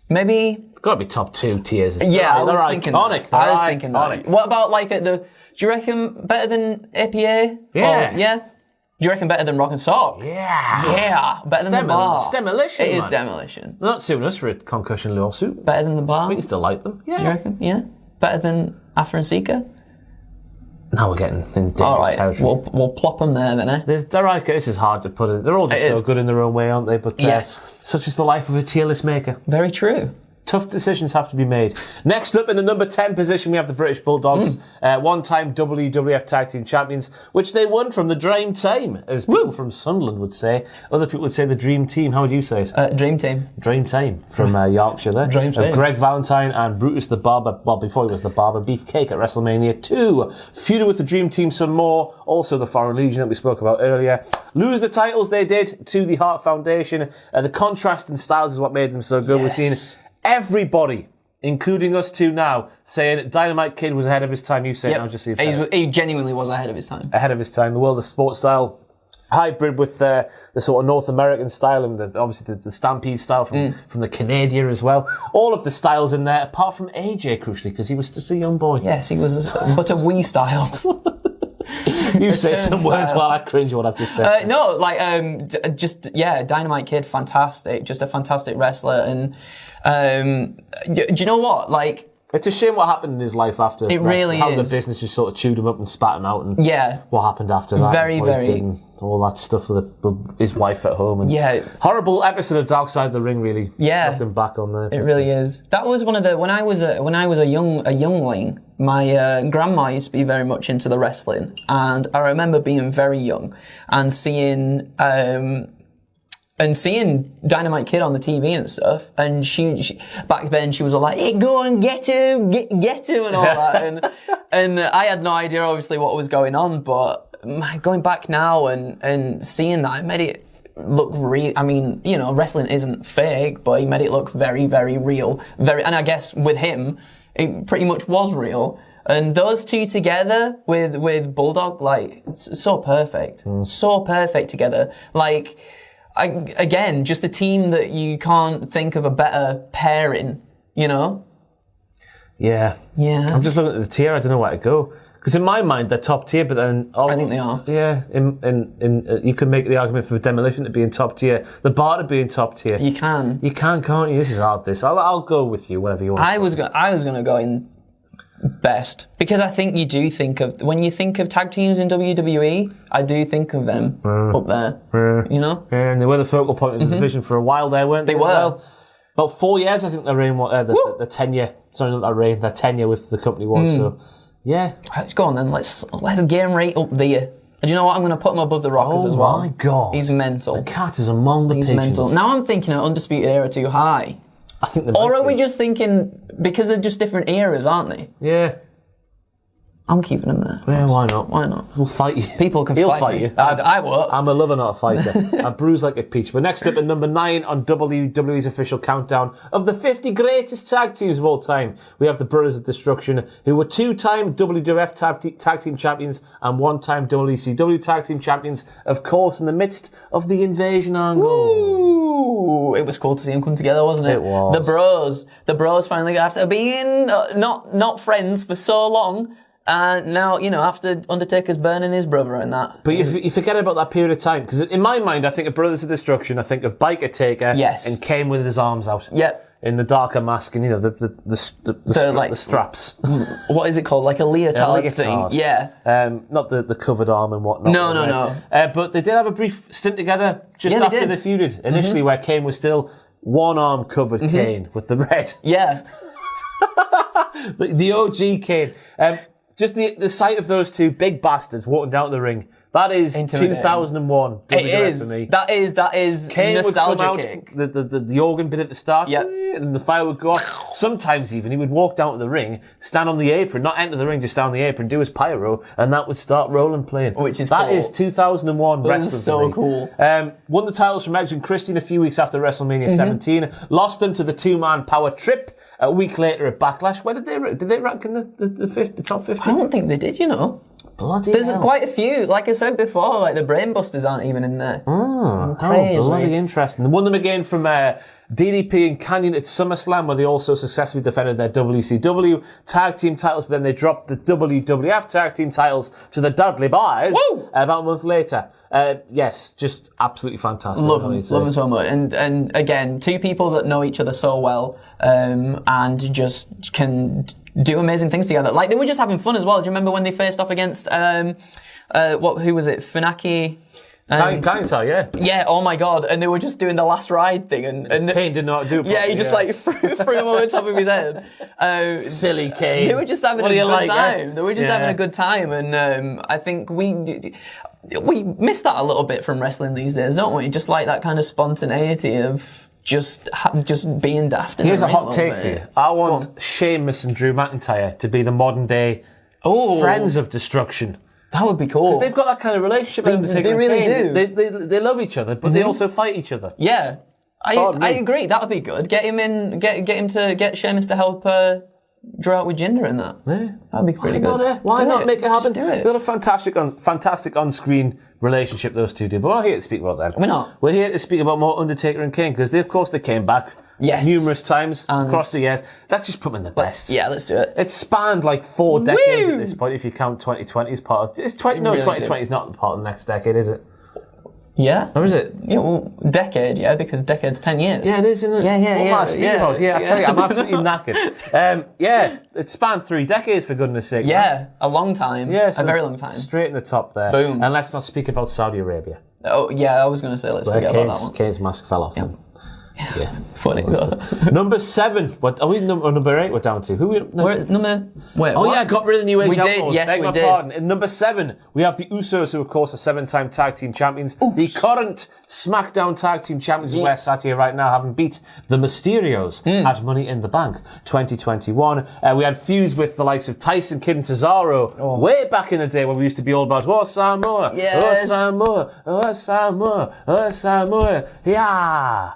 maybe... It's got to be top 2 tiers. Yeah, they're iconic. I was thinking that. What about do you reckon better than APA? Yeah. Yeah? Do you reckon better than Rock and Sock? Yeah. Better than the Bar. It's Demolition, It is Demolition. They're not suing us for a concussion lawsuit. Better than the Bar? We can still like them. Yeah. Do you reckon? Yeah. Better than Afra and Sika? Now we're getting in dangerous territory. We'll plop them there then, eh? This is hard to put in. They're all just so good in their own way, aren't they? But such is the life of a tier list maker. Very true. Tough decisions have to be made. Next up in the number 10 position, we have the British Bulldogs, one-time WWF Tag Team Champions, which they won from the Dream Team, as people from Sunderland would say. Other people would say the Dream Team. How would you say it? Dream Team. Dream Team from Yorkshire there. Dream Team. Greg Valentine and Brutus the Barber, well, before he was the Barber, Beefcake at WrestleMania 2. Feuded with the Dream Team some more. Also the Foreign Legion that we spoke about earlier. Lose the titles they did to the Hart Foundation. The contrast in styles is what made them so good. Yes. We've seen everybody, including us two now, saying Dynamite Kid was ahead of his time. You say it now, just see if he genuinely was ahead of his time. Ahead of his time. The world of sports style, hybrid with the sort of North American style and obviously the Stampede style from the Canadian as well. All of the styles in there, apart from AJ, crucially, because he was just a young boy. Yes, he was but a wee styles. You say some words while I cringe what I've just said. Dynamite Kid, fantastic. Just a fantastic wrestler. And do you know what? It's a shame what happened in his life after. It really how is. The business just sort of chewed him up and spat him out, and what happened after that. Very. All that stuff with his wife at home, and horrible episode of Dark Side of the Ring. Really, looking back on there, it really is. That was one of the when I was a youngling. My grandma used to be very much into the wrestling, and I remember being very young and seeing Dynamite Kid on the TV and stuff, and she back then she was all like, "Hey, go and get him, get him," and all that, and I had no idea obviously what was going on, but going back now and seeing that, it made it look real. I mean, wrestling isn't fake, but he made it look very, very real. And I guess with him, it pretty much was real. And those two together with Bulldog, like, it's so perfect. So perfect together. Like, again, just a team that you can't think of a better pairing, you know? Yeah. Yeah. I'm just looking at the tier, I don't know where to go. Because in my mind, they're top tier, but then... I think they are. Yeah, you can make the argument for Demolition to be in top tier, the Bar to be in top tier. You can. You can, can't you? This is hard, this. I'll go with you, whatever you want. I was going to go in best, because I think you do think of... When you think of tag teams in WWE, I do think of them up there, you know? Yeah, and they were the focal point of the division for a while there, weren't they? They were. Well? About 4 years, I think their reign, the tenure, sorry, not their reign, their tenure with the company was, so... Yeah. Let's go on then. Let's get him right up there. And you know what? I'm going to put him above the Rockers as well. Oh my God. He's mental. The cat is among the pigeons. He's mental. Now I'm thinking of Undisputed Era too high. I think they Or might are we be. just thinking, because they're just different eras, aren't they? Yeah. I'm keeping him there. Yeah, why not? Why not? We'll fight you. People can He'll fight you. me. I won't. I'm a lover, not a fighter. I bruise like a peach. But next up at number 9 on WWE's official countdown of the 50 greatest tag teams of all time, we have the Brothers of Destruction, who were 2-time WWF tag team champions and 1-time WCW tag team champions, of course, in the midst of the invasion angle. Ooh, it was cool to see them come together, wasn't it? It was. The bros finally, after being not friends for so long, now, you know, after Undertaker's burning his brother and that. But you forget about that period of time, because in my mind, I think of Brothers of Destruction, I think of Biker Taker, yes, and Kane with his arms out. Yep. In the darker mask, and you know the straps. What is it called? Like a leotard thing? Yeah. Not the covered arm and whatnot. No. But they did have a brief stint together just after they feuded initially, where Kane was still one arm covered Kane with the red. Yeah. the OG Kane. Just the sight of those two big bastards walking down the ring. That is 2001. It is. For me. That is Kane nostalgia would come kick. out, the organ bit at the start, yep, and the fire would go off. Sometimes even he would walk down to the ring, stand on the apron, not enter the ring, just stand on the apron, do his pyro, and that would start rolling playing. Which is that cool. is 2001 wrestling. That is so cool. Won the titles from Edge and Christian a few weeks after WrestleMania 17. Lost them to the two-man power trip a week later at Backlash. Where did they rank in the top 50? I don't think they did, you know. There's quite a few. Like I said before, like the Brainbusters aren't even in there. Crazy. Bloody interesting. They won them again from DDP and Canyon at SummerSlam, where they also successfully defended their WCW tag team titles, but then they dropped the WWF tag team titles to the Dudley Boyz about a month later. Yes, just absolutely fantastic. Love them so much. And again, two people that know each other so well, and just can do amazing things together. Like, they were just having fun as well. Do you remember when they faced off against, who was it? Funaki? Kainta, yeah. Yeah, oh my God. And they were just doing the last ride thing. And Kane did not do it. Yeah, he just like threw him over the top of his head. Silly Kane. They were just having a good time. They were just having a good time. And I think we miss that a little bit from wrestling these days, don't we? Just like that kind of spontaneity of just being daft. Here's a hot take for you. I want Sheamus and Drew McIntyre to be the modern day friends of destruction. That would be cool. Because they've got that kind of relationship. They really do. They love each other, but they also fight each other. Yeah, I agree. That would be good. Get him in. Get Sheamus to help draw out with Jinder and that. Yeah, that'd be pretty good. Why not make it happen? Just do it. They've got a fantastic on-screen relationship, those two do. But we're not here to speak about them. We're not. We're here to speak about more Undertaker and Kane, because of course they came back. Yes. Numerous times across the years. Let's just put them in the best. Yeah, let's do it. It's spanned like 4 decades at this point, if you count 2020 as part of... 2020 is not part of the next decade, is it? Yeah. Or is it? Yeah, well, decade, because decade's 10 years. Yeah, it is, isn't it? Yeah. What am I speaking about? Yeah, I tell you, I'm absolutely knackered. It spanned 3 decades, for goodness sake. Yeah, a long time. Yeah, so a very long time. Straight in the top there. Boom. And let's not speak about Saudi Arabia. Oh, yeah, I was going to say, let's forget about that one. Kane's mask fell off. Yeah. Funny though. Number 7. What are we? Number 8. We're down to who? We're number. Wait. Oh what? I got rid of the New Age We Outlaws. did. Yes, Beg we my did. pardon. In number 7, we have the Usos, who of course are 7-time tag team champions. The current SmackDown tag team champions, who we're sat here right now, having beat the Mysterios at Money in the Bank 2021. We had feuds with the likes of Tyson Kidd and Cesaro way back in the day, when we used to be all about Samoa, Samoa, yeah.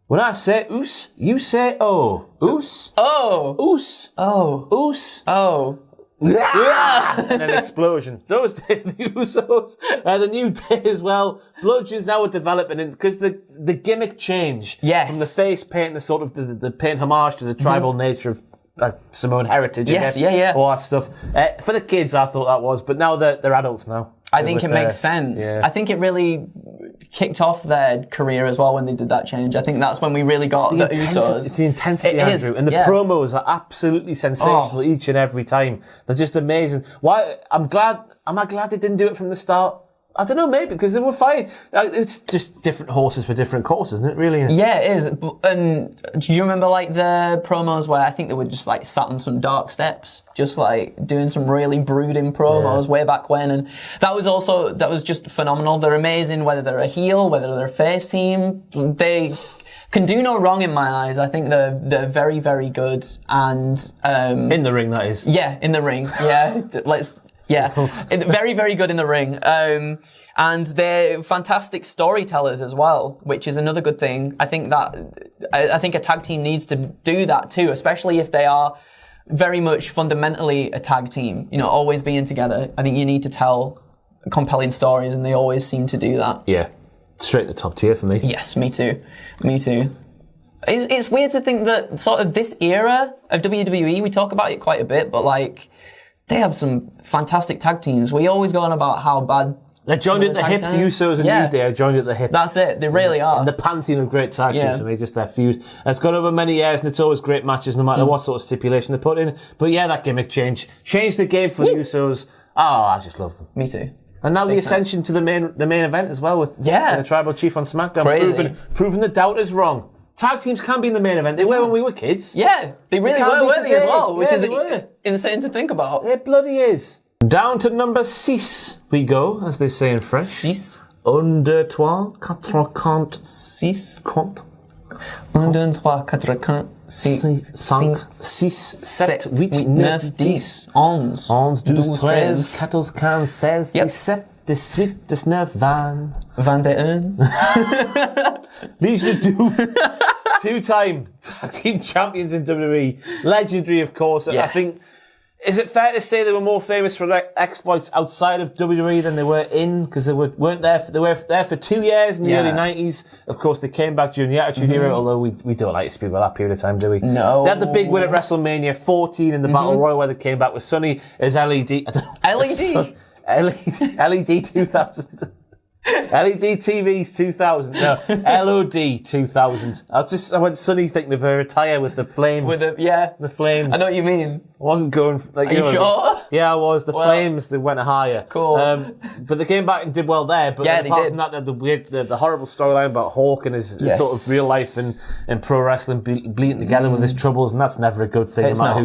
When I say oos, you say oh. Oos? Oh. Oos? Oh. Oos? Oh. and an explosion. Those days, the Usos, the New Day as well. Bludgeon's now developing because the gimmick change from the face paint to sort of the paint homage to the tribal nature of Samoan heritage. Yes, all that stuff. For the kids, I thought that was, but now they're adults now. I think it makes sense. Yeah. I think it really kicked off their career as well when they did that change. I think that's when we really got the Usos. It's the intensity, Andrew. And the promos are absolutely sensational each and every time. They're just amazing. Why? Am I glad they didn't do it from the start? I don't know, maybe, because they were fine. It's just different horses for different courses, isn't it, really? Yeah, it is. And do you remember, like, the promos where I think they were just, like, sat on some dark steps, just, like, doing some really brooding promos way back when? And that was just phenomenal. They're amazing, whether they're a heel, whether they're a face team. They can do no wrong in my eyes. I think they're very, very good. And in the ring, that is. Yeah, in the ring. Yeah, very, very good in the ring. And they're fantastic storytellers as well, which is another good thing. I think a tag team needs to do that too, especially if they are very much fundamentally a tag team, always being together. I think you need to tell compelling stories, and they always seem to do that. Yeah. Straight to the top tier for me. Yes, me too. It's weird to think that sort of this era of WWE, we talk about it quite a bit, but like, they have some fantastic tag teams. We always go on about how bad they're joined at the hip. The Usos and New Day are joined at the hip. That's it. They really are. And the pantheon of great tag teams for me, just their feud. It's gone over many years, and it's always great matches, no matter what sort of stipulation they put in. But yeah, that gimmick changed the game for the Usos. Oh, I just love them. Me too. And now the ascension to the main event as well with the Tribal Chief on SmackDown, proving the doubters wrong. Tag teams can be in the main event. They were when we were kids. Yeah, they really were, weren't they, as well? Which is insane to think about. It bloody is. Down to number 6 we go, as they say in French. 6. 1, 2, 3, 4, 5, 6. Compte. 1, 2, 3, 4, 5, 6, 7, 8, 9, 10, 11, 12, 13, 14, 15, 16, 17, 18, 19, 20. 21. Legion of Doom. 2-time tag team champions in WWE. Legendary, of course. I think, is it fair to say they were more famous for their exploits outside of WWE than they were in? Because they weren't there. They were there for 2 years in the early 90s. Of course, they came back during the Attitude Era, although we don't like to speak about that period of time, do we? No. They had the big win at WrestleMania 14 in the Battle Royal, where they came back with Sonny as LED. LED 2000. LED TVs 2000. No, LOD 2000. I went Sonny thinking of her attire with the flames. The flames. I know what you mean. I wasn't going. Are you sure? Yeah, I was. The flames, they went higher. Cool. But they came back and did well there. But apart from that, they had the weird, the horrible storyline about Hawk and his sort of real life and pro wrestling bleeding together with his troubles, and that's never a good thing. No matter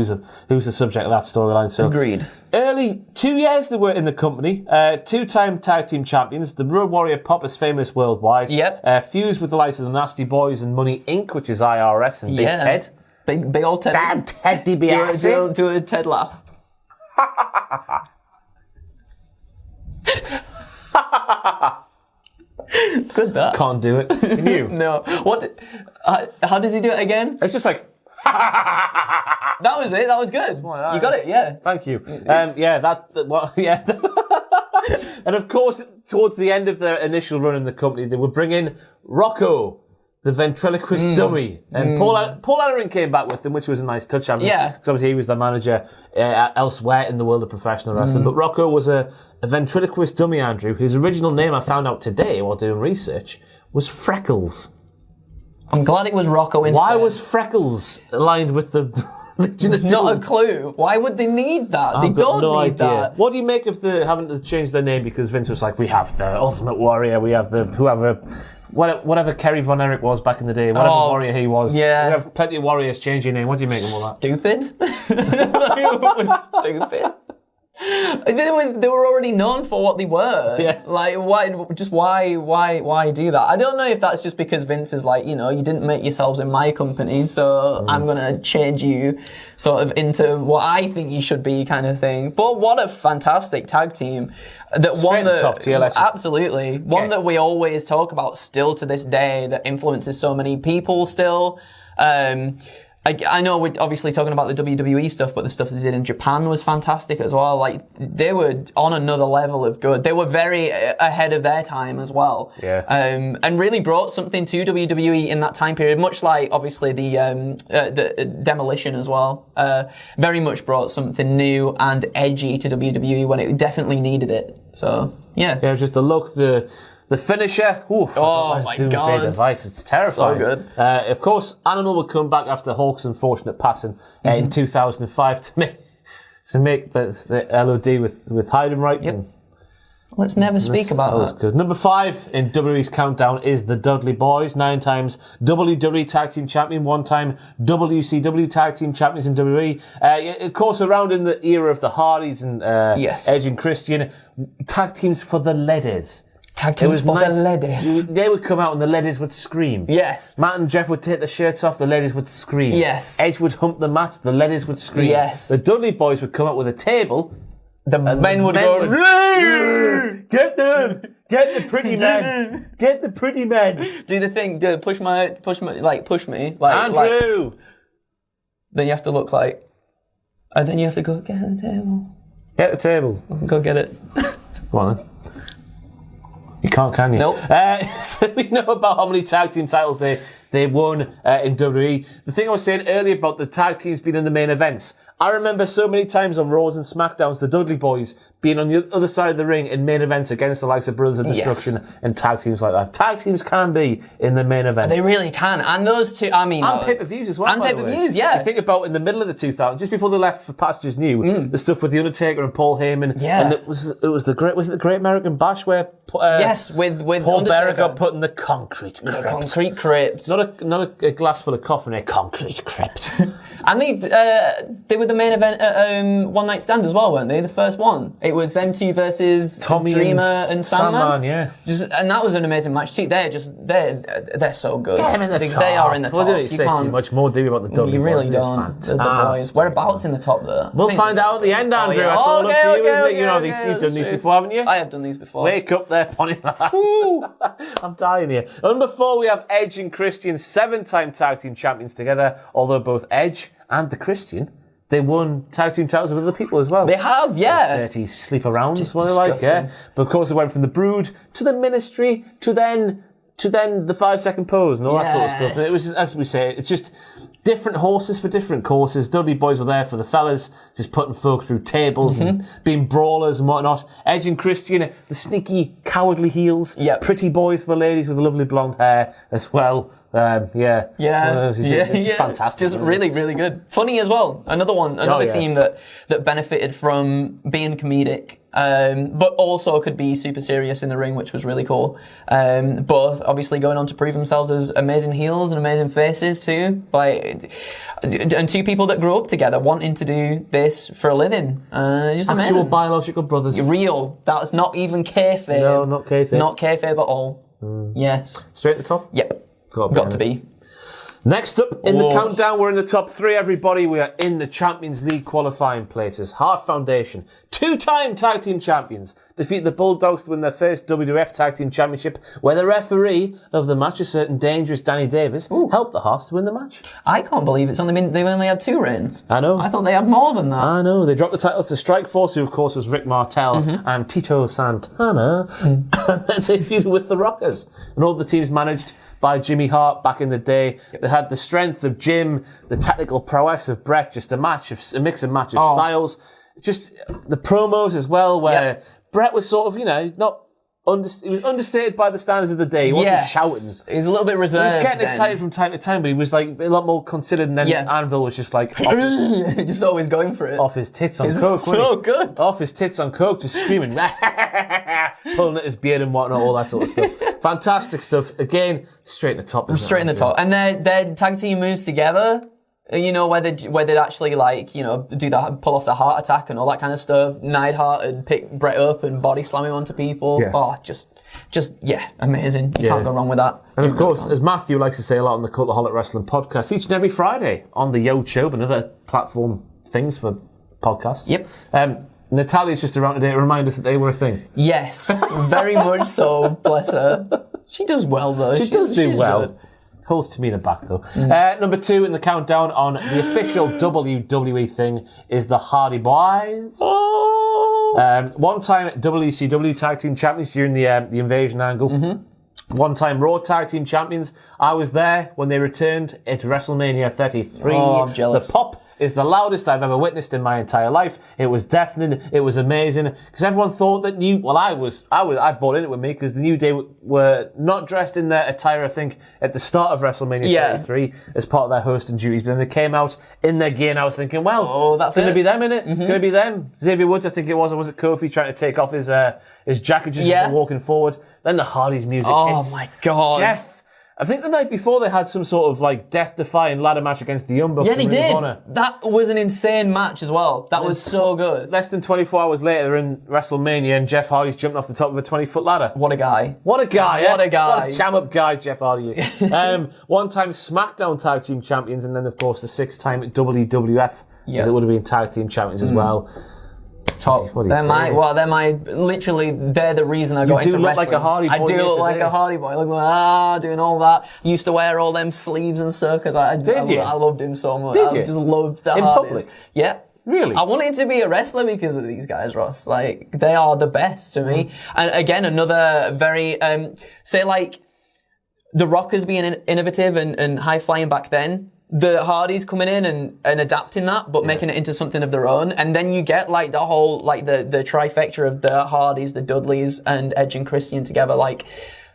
who's the subject of that storyline. So agreed. Early 2 years they were in the company. 2-time tag team champions. The Road Warrior Pop is famous worldwide. Yep. Fused with the likes of the Nasty Boys and Money Inc., which is IRS and Big Ted. Big old Ted. Damn Ted DiBiase. Do a Ted laugh. Good that. Can't do it. Can you? No. What? How does he do it again? It's just like. That was it. That was good. You got it. Yeah. Thank you. And of course, towards the end of their initial run in the company, they would bring in Rocco, the ventriloquist dummy, and Paul Ellering came back with them, which was a nice touch. Because obviously he was the manager elsewhere in the world of professional wrestling. But Rocco was a ventriloquist dummy, Andrew, whose original name I found out today while doing research was Freckles. I'm glad it was Rocco instead. Why was Freckles aligned with the Legion of Doom? Not a clue. Why would they need that? They don't need that. What do you make of having to change their name because Vince was like, we have the Ultimate Warrior, we have the whatever Kerry Von Erich was back in the day, whatever warrior he was. Yeah. We have plenty of warriors change your name. What do you make of all that? Stupid. It was stupid. They were already known for what they were. Yeah. Like, why do that? I don't know if that's just because Vince is like, you didn't make yourselves in my company, so I'm gonna change you sort of into what I think you should be, kind of thing. But what a fantastic tag team! Top tier. Absolutely. One that we always talk about still to this day, that influences so many people still. I know we're obviously talking about the WWE stuff, but the stuff they did in Japan was fantastic as well. Like, they were on another level of good. They were very ahead of their time as well. Yeah. And really brought something to WWE in that time period, much like, obviously, the Demolition as well. Very much brought something new and edgy to WWE when it definitely needed it. So, yeah. Yeah, just the look, the finisher. Oof, oh my God. Device. It's terrifying. So good. Of course, Animal would come back after Hulk's unfortunate passing in 2005 to make the LOD with Heidenreich. Yep. Let's never speak about that. Good. Number 5 in WWE's countdown is the Dudley Boyz, 9 times WWE Tag Team Champion, 1 time WCW Tag Team Champions in WWE. Of course, around in the era of the Hardys and Edge and Christian, tag teams for the ladies. Tag teams for the ladies. They would come out and the ladies would scream. Yes. Matt and Jeff would take their shirts off, the ladies would scream. Yes. Edge would hump the mat, the ladies would scream. Yes. The Dudley Boyz would come out with a table. The men would go, get them! Get the pretty men! Get the pretty men! Do the thing, push me, Andrew! Then you have to look like, and then you have to go, get the table. Get the table. Go get it. Go on then. You can't, can you? Nope. So we know about how many tag team titles they won in WWE. The thing I was saying earlier about the tag teams being in the main events, I remember so many times on Raws and SmackDowns, the Dudley Boyz being on the other side of the ring in main events against the likes of Brothers of Destruction and tag teams like that. Tag teams can be in the main event. They really can. And those two, I mean... And pay-per-views as well, And pay-per-views, yeah. You think about in the middle of the 2000s, just before they left for Pastures New, the stuff with The Undertaker and Paul Heyman. Yeah. And was it the Great American Bash where... yes, with Paul Undertaker. Bearer got put in the concrete crypt. The concrete crypt. Not a glass full of coffee, a concrete crypt. And they were the main event at One Night Stand as well, weren't they? The first one. It was them two versus Tommy Dreamer and Sandman. Yeah. And that was an amazing match too. They're so good. Get them in the top. They are in the top. We don't say too much more, do we, about the Dudley You really Boyz? don't. The Boys. Whereabouts in the top there? We'll find out at the end, Andrew. That's all up to you, isn't it? You know, you've done these before, haven't you? I have done these before. Wake up there, Pony. I'm dying here. Number 4, we have Edge and Christian, 7-time tag team champions together, although both Edge and the Christian, they won tag team titles with other people as well. They have, yeah. Dirty sleeper rounds, Just what they like, disgusting. yeah. But of course, they went from the Brood to the Ministry to then the 5-second pose and all that sort of stuff. And it was, just, as we say, it's just different horses for different courses. Dudley Boyz were there for the fellas, just putting folk through tables and being brawlers and whatnot. Edge and Christian, the sneaky, cowardly heels. Yep. Pretty boys for the ladies with the lovely blonde hair as well. It's fantastic. Just really, really good. Funny as well. Another team that benefited from being comedic, but also could be super serious in the ring, which was really cool. Both obviously going on to prove themselves as amazing heels and amazing faces too. And two people that grew up together wanting to do this for a living. Just amazing. Actual biological brothers. Real. That's not even kayfabe. No, not kayfabe. Not kayfabe at all. Yes. Straight at the top? Yep. Got to be. Next up in the countdown, we're in the top 3, everybody. We are in the Champions League qualifying places. Hart Foundation, 2-time tag team champions, defeat the Bulldogs to win their first WWF Tag Team Championship, where the referee of the match, a certain dangerous Danny Davis, helped the Harts to win the match. I can't believe they've only had 2 reigns. I know. I thought they had more than that. I know. They dropped the titles to Strikeforce, who of course was Rick Martel and Tito Santana. And then they feuded with the Rockers. And all the teams managed by Jimmy Hart back in the day. They had the strength of Jim, the technical prowess of Brett, just a mix and match of styles. Just the promos as well, where Brett was sort of, he was understated by the standards of the day. He wasn't shouting. He was a little bit reserved. He was getting excited from time to time, but he was like a lot more considered. And then Anvil was just like just always going for it. Off his tits on It's coke. so good. Off his tits on coke, just screaming, pulling at his beard and whatnot, all that sort of stuff. Fantastic stuff. Again, straight in the top. Straight in the top. And their tag team moves together. Where they'd actually pull off the heart attack and all that kind of stuff. Neidhart and pick Brett up and body slam him onto people. Yeah. Oh, just amazing. You can't go wrong with that. And of course, as Matthew likes to say a lot on the Cultaholic Wrestling podcast, each and every Friday on the Yo Show and other platform things for podcasts. Yep. Natalia's just around today to remind us that they were a thing. Yes, very much so. Bless her. She does well though. She does do well. Good. Holds Tamina back though. Number 2 in the countdown on the official WWE thing is the Hardy Boyz. One-time WCW Tag Team Champions during the Invasion angle. One-time Raw Tag Team Champions. I was there when they returned at WrestleMania 33. Oh, I'm jealous. The pop is the loudest I've ever witnessed in my entire life. It was deafening. It was amazing. Because everyone thought that I bought into it with me because the New Day were not dressed in their attire, I think, at the start of WrestleMania 33 as part of their hosting duties. But then they came out in their gear and I was thinking, well, that's going to be them, innit? Going to be them. Xavier Woods, I think it was, or was it Kofi trying to take off his jacket just as walking forward. Then the Hardys music hits. Oh my God. Jeff, I think the night before they had some sort of like death-defying ladder match against the Young Bucks. Yeah, they in Ring did. of Honor. That was an insane match as well. That was so good. Less than 24 hours later, they're in WrestleMania and Jeff Hardy's jumping off the top of a 20-foot ladder. What a guy. What a guy, What a guy. What a jam-up guy Jeff Hardy is. One-time SmackDown Tag Team Champions and then, of course, the 6-time WWF, as it would have been Tag Team Champions as well. Top. They're the reason I got into wrestling. You do look like a Hardy boy. I do look like a Hardy boy. Look, doing all that. Used to wear all them sleeves and circles. I loved him so much. Did you? I just loved the Hardys. Public? Yeah. Really? I wanted to be a wrestler because of these guys, Ross. Like, they are the best to me. And again, another very, say like, The Rock as being innovative and high-flying back then. The Hardys coming in and adapting that, but making it into something of their own. And then you get like the whole, like the trifecta of the Hardys, the Dudleys, and Edge and Christian together. Like,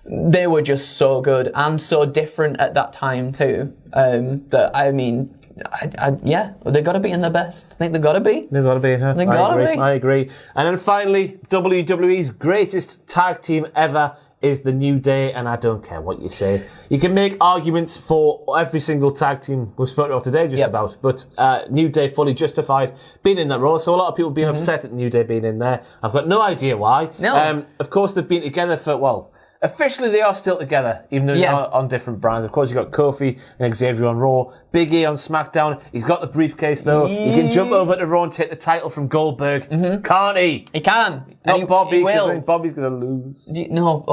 they were just so good and so different at that time too. That, I mean, they've got to be in their best. I think they've got to be. They've got to be, huh? They've got to be. I agree. And then finally, WWE's greatest tag team ever is the New Day, and I don't care what you say. You can make arguments for every single tag team we've spoken about today, just about, but New Day fully justified being in that role, so a lot of people being upset at New Day being in there. I've got no idea why. No. Of course, they've been together for, officially they are still together, even though they're on different brands. Of course, you've got Kofi and Xavier on Raw, Big E on SmackDown. He's got the briefcase, though. He can jump over to Raw and take the title from Goldberg. Can't he? He can. Not Bobby, because I think Bobby's going to lose. No.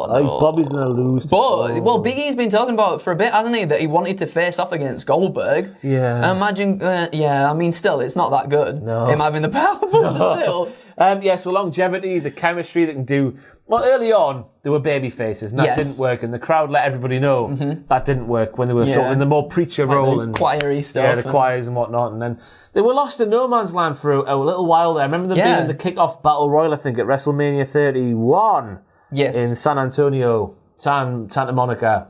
I think Bobby's going to lose. But, Big E's been talking about it for a bit, hasn't he? That he wanted to face off against Goldberg. Yeah. Imagine, still, it's not that good. No. Him having the power, but still. So longevity, the chemistry they can do. Well, early on, they were baby faces, and that didn't work, and the crowd let everybody know that didn't work when they were sort of in the more preacher role and choir-y stuff. Yeah, the choirs and whatnot, and then they were lost in no man's land for a little while there. I remember them being in the kickoff battle royal, I think, at WrestleMania 31. Yes. In San Antonio, Santa Monica,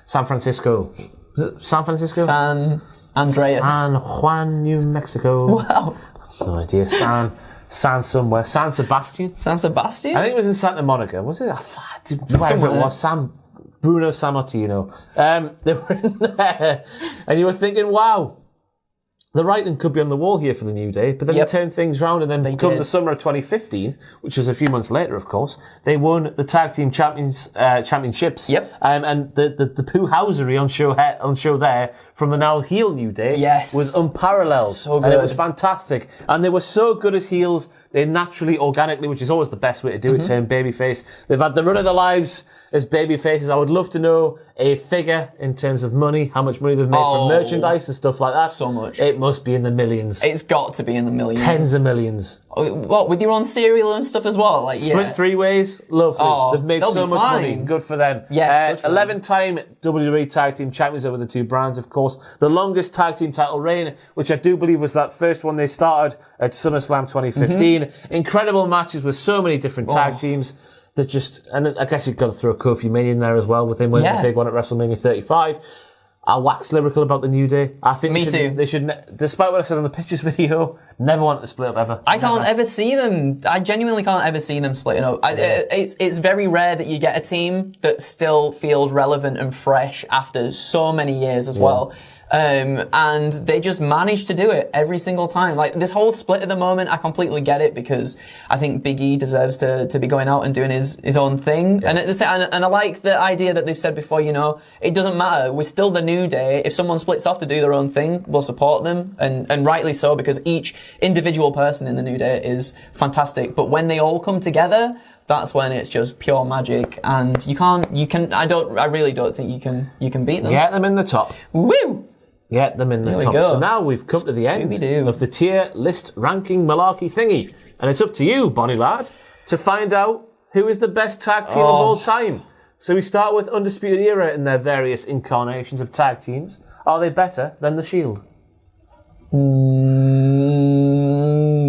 San Francisco. Was it San Francisco? San Andreas. San Juan, New Mexico. Wow. No idea. San somewhere. San Sebastian? San Sebastian? I think it was in Santa Monica. Was it? Wherever it was. Bruno Sammartino. They were in there. And you were thinking, wow, the writing could be on the wall here for the New Day, but then they turned things round, and then come the summer of 2015, which was a few months later, of course, they won the Tag Team Championships. Yep. And the poo-housery on show there from the now heel New Day was unparalleled. So good. And it was fantastic. And they were so good as heels, they naturally, organically, which is always the best way to do it, turn babyface. They've had the run of their lives as babyfaces. I would love to know a figure in terms of money, how much money they've made from merchandise and stuff like that. So much. It must be in the millions. It's got to be in the millions. Tens of millions. What, with your own cereal and stuff as well? Like, Split 3 ways, lovely. They've made so much money. Good for them. Yes, 11-time WWE Tag Team Champions over the two brands, of course. The longest tag team title reign, which I do believe was that first one they started at SummerSlam 2015. Incredible matches with so many different tag teams. That just, and I guess you've got to throw Kofi Mania in there as well with him winning the big one at WrestleMania 35. I'll wax lyrical about the New Day. I think they should, despite what I said on the pictures video, never want to split up ever. I can't ever see them. I genuinely can't ever see them splitting up. It's very rare that you get a team that still feels relevant and fresh after so many years as well. And they just manage to do it every single time. Like, this whole split at the moment, I completely get it, because I think Big E deserves to be going out and doing his own thing. And I like the idea that they've said before, it doesn't matter. We're still the New Day. If someone splits off to do their own thing, we'll support them. And rightly so, because each individual person in the New Day is fantastic. But when they all come together, that's when it's just pure magic, and I really don't think you can beat them. Get them in the top. Woo! Get them in the top. So now we've come to the end of the tier list ranking malarkey thingy. And it's up to you, Bonnie lad, to find out who is the best tag team of all time. So we start with Undisputed Era in their various incarnations of tag teams. Are they better than The Shield?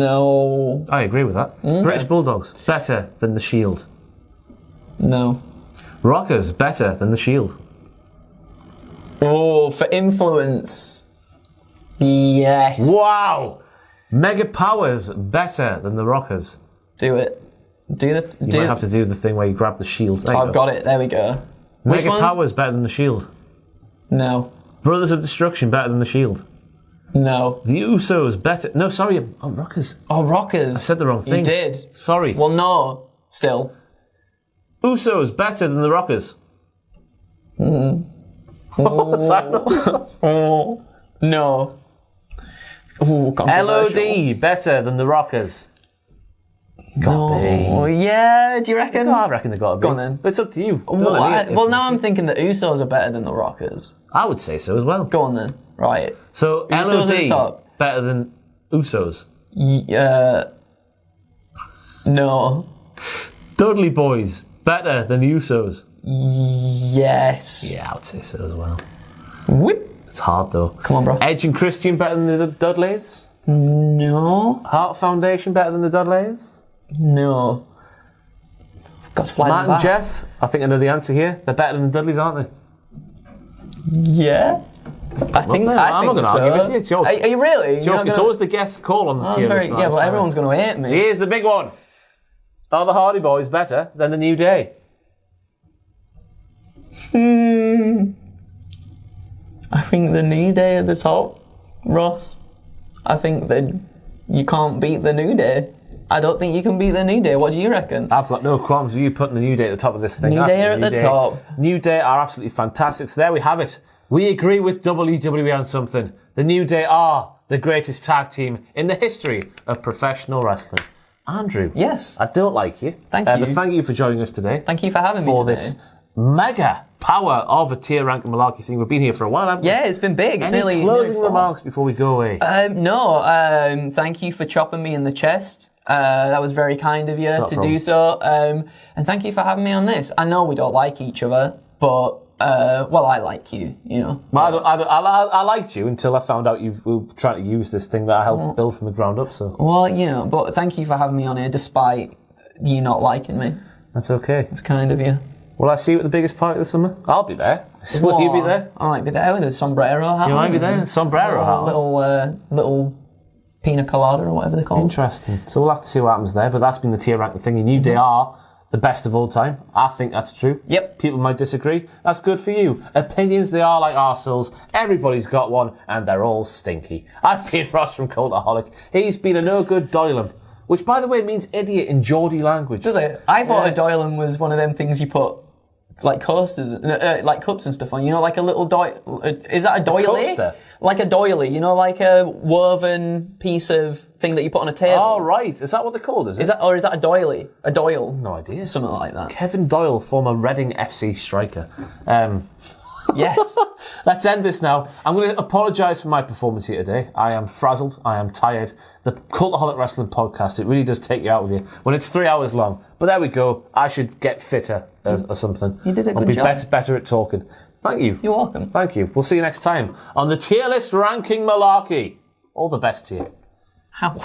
No. I agree with that. Okay. British Bulldogs, better than The Shield? No. Rockers, better than The Shield? Oh, for influence. Yes. Wow. Mega Powers, better than the Rockers? Do it. You might have to do the thing where you grab the shield. I've got it. There we go. Mega Powers, better than the Shield? No. Brothers of Destruction, better than the Shield? No. The Usos, better... No, sorry. Oh, Rockers. Oh, Rockers. I said the wrong thing. You did. Sorry. Well, no. Still. Usos, better than the Rockers? What's that? No. Ooh, LOD, better than the Rockers? Oh, yeah, do you reckon? I reckon they got to be. Go on then. But it's up to you. Well, now I'm thinking the Usos are better than the Rockers. I would say so as well. Go on then. Right. So Usos at the LOD, top. better than Usos? No. Dudley Boys, better than Usos? Yes. Yeah, I would say so as well. Whip. It's hard though. Come on, bro. Edge and Christian better than the Dudleys? No. Heart Foundation better than the Dudleys? No. Got slide Matt back. and Jeff, I think I know the answer here. They're better than the Dudleys, aren't they? Yeah. I think I'm not going to argue with you. It's your, are you really? it's always the guest call on the tier list. Yeah, but everyone's going to hate me. So here's the big one. Are the Hardy Boys better than the New Day? I think the New Day at the top, Ross. I think that you can't beat the New Day. I don't think you can beat the New Day. What do you reckon? I've got no qualms with you putting the New Day at the top of this thing. New Day are at the top. New Day are absolutely fantastic. So there we have it. We agree with WWE on something. The New Day are the greatest tag team in the history of professional wrestling. Andrew. Yes. I don't like you. Thank you. But thank you for joining us today. Thank you for having me today. For this mega power of a tier ranking malarkey thing. We've been here for a while, haven't we? Yeah, it's been big. It's Any closing remarks before we go away? No. Thank you for chopping me in the chest. That was very kind of you to do so. And thank you for having me on this. I know we don't like each other, but well, I like you, you know. I liked you until I found out you were trying to use this thing that I helped build from the ground up. So. Well, you know, but thank you for having me on here, despite you not liking me. That's okay. It's kind of you. Will I see you at the biggest party this summer? I'll be there. Will you be there? I might be there with a sombrero hat. You might be there. Sombrero hat. Little pina colada or whatever they call it. Interesting. So we'll have to see what happens there. But that's been the tier ranking thingy. New Day are the best of all time. I think that's true. Yep. People might disagree. That's good for you. Opinions, they are like arseholes. Everybody's got one, and they're all stinky. I've been Ross from Cultaholic. He's been a no-good Doylem, which, by the way, means idiot in Geordie language. Does it? I thought a Doylem was one of them things you put like coasters, like cups and stuff on. You know, like a little is that a doily? Coaster? Like a doily, you know, like a woven piece of thing that you put on a table. Oh, right. Is that what they're called, is it? Is that a doily? A doyle? No idea. Something like that. Kevin Doyle, former Reading FC striker. Yes. Let's end this now. I'm going to apologise for my performance here today. I am frazzled. I am tired. The Cultaholic Wrestling Podcast, it really does take you out of you when it's 3 hours long. But there we go. I should get fitter or something. You did a good job. I'll be better at talking. Thank you. You're welcome. Thank you. We'll see you next time on the tier list ranking malarkey. All the best to you. How?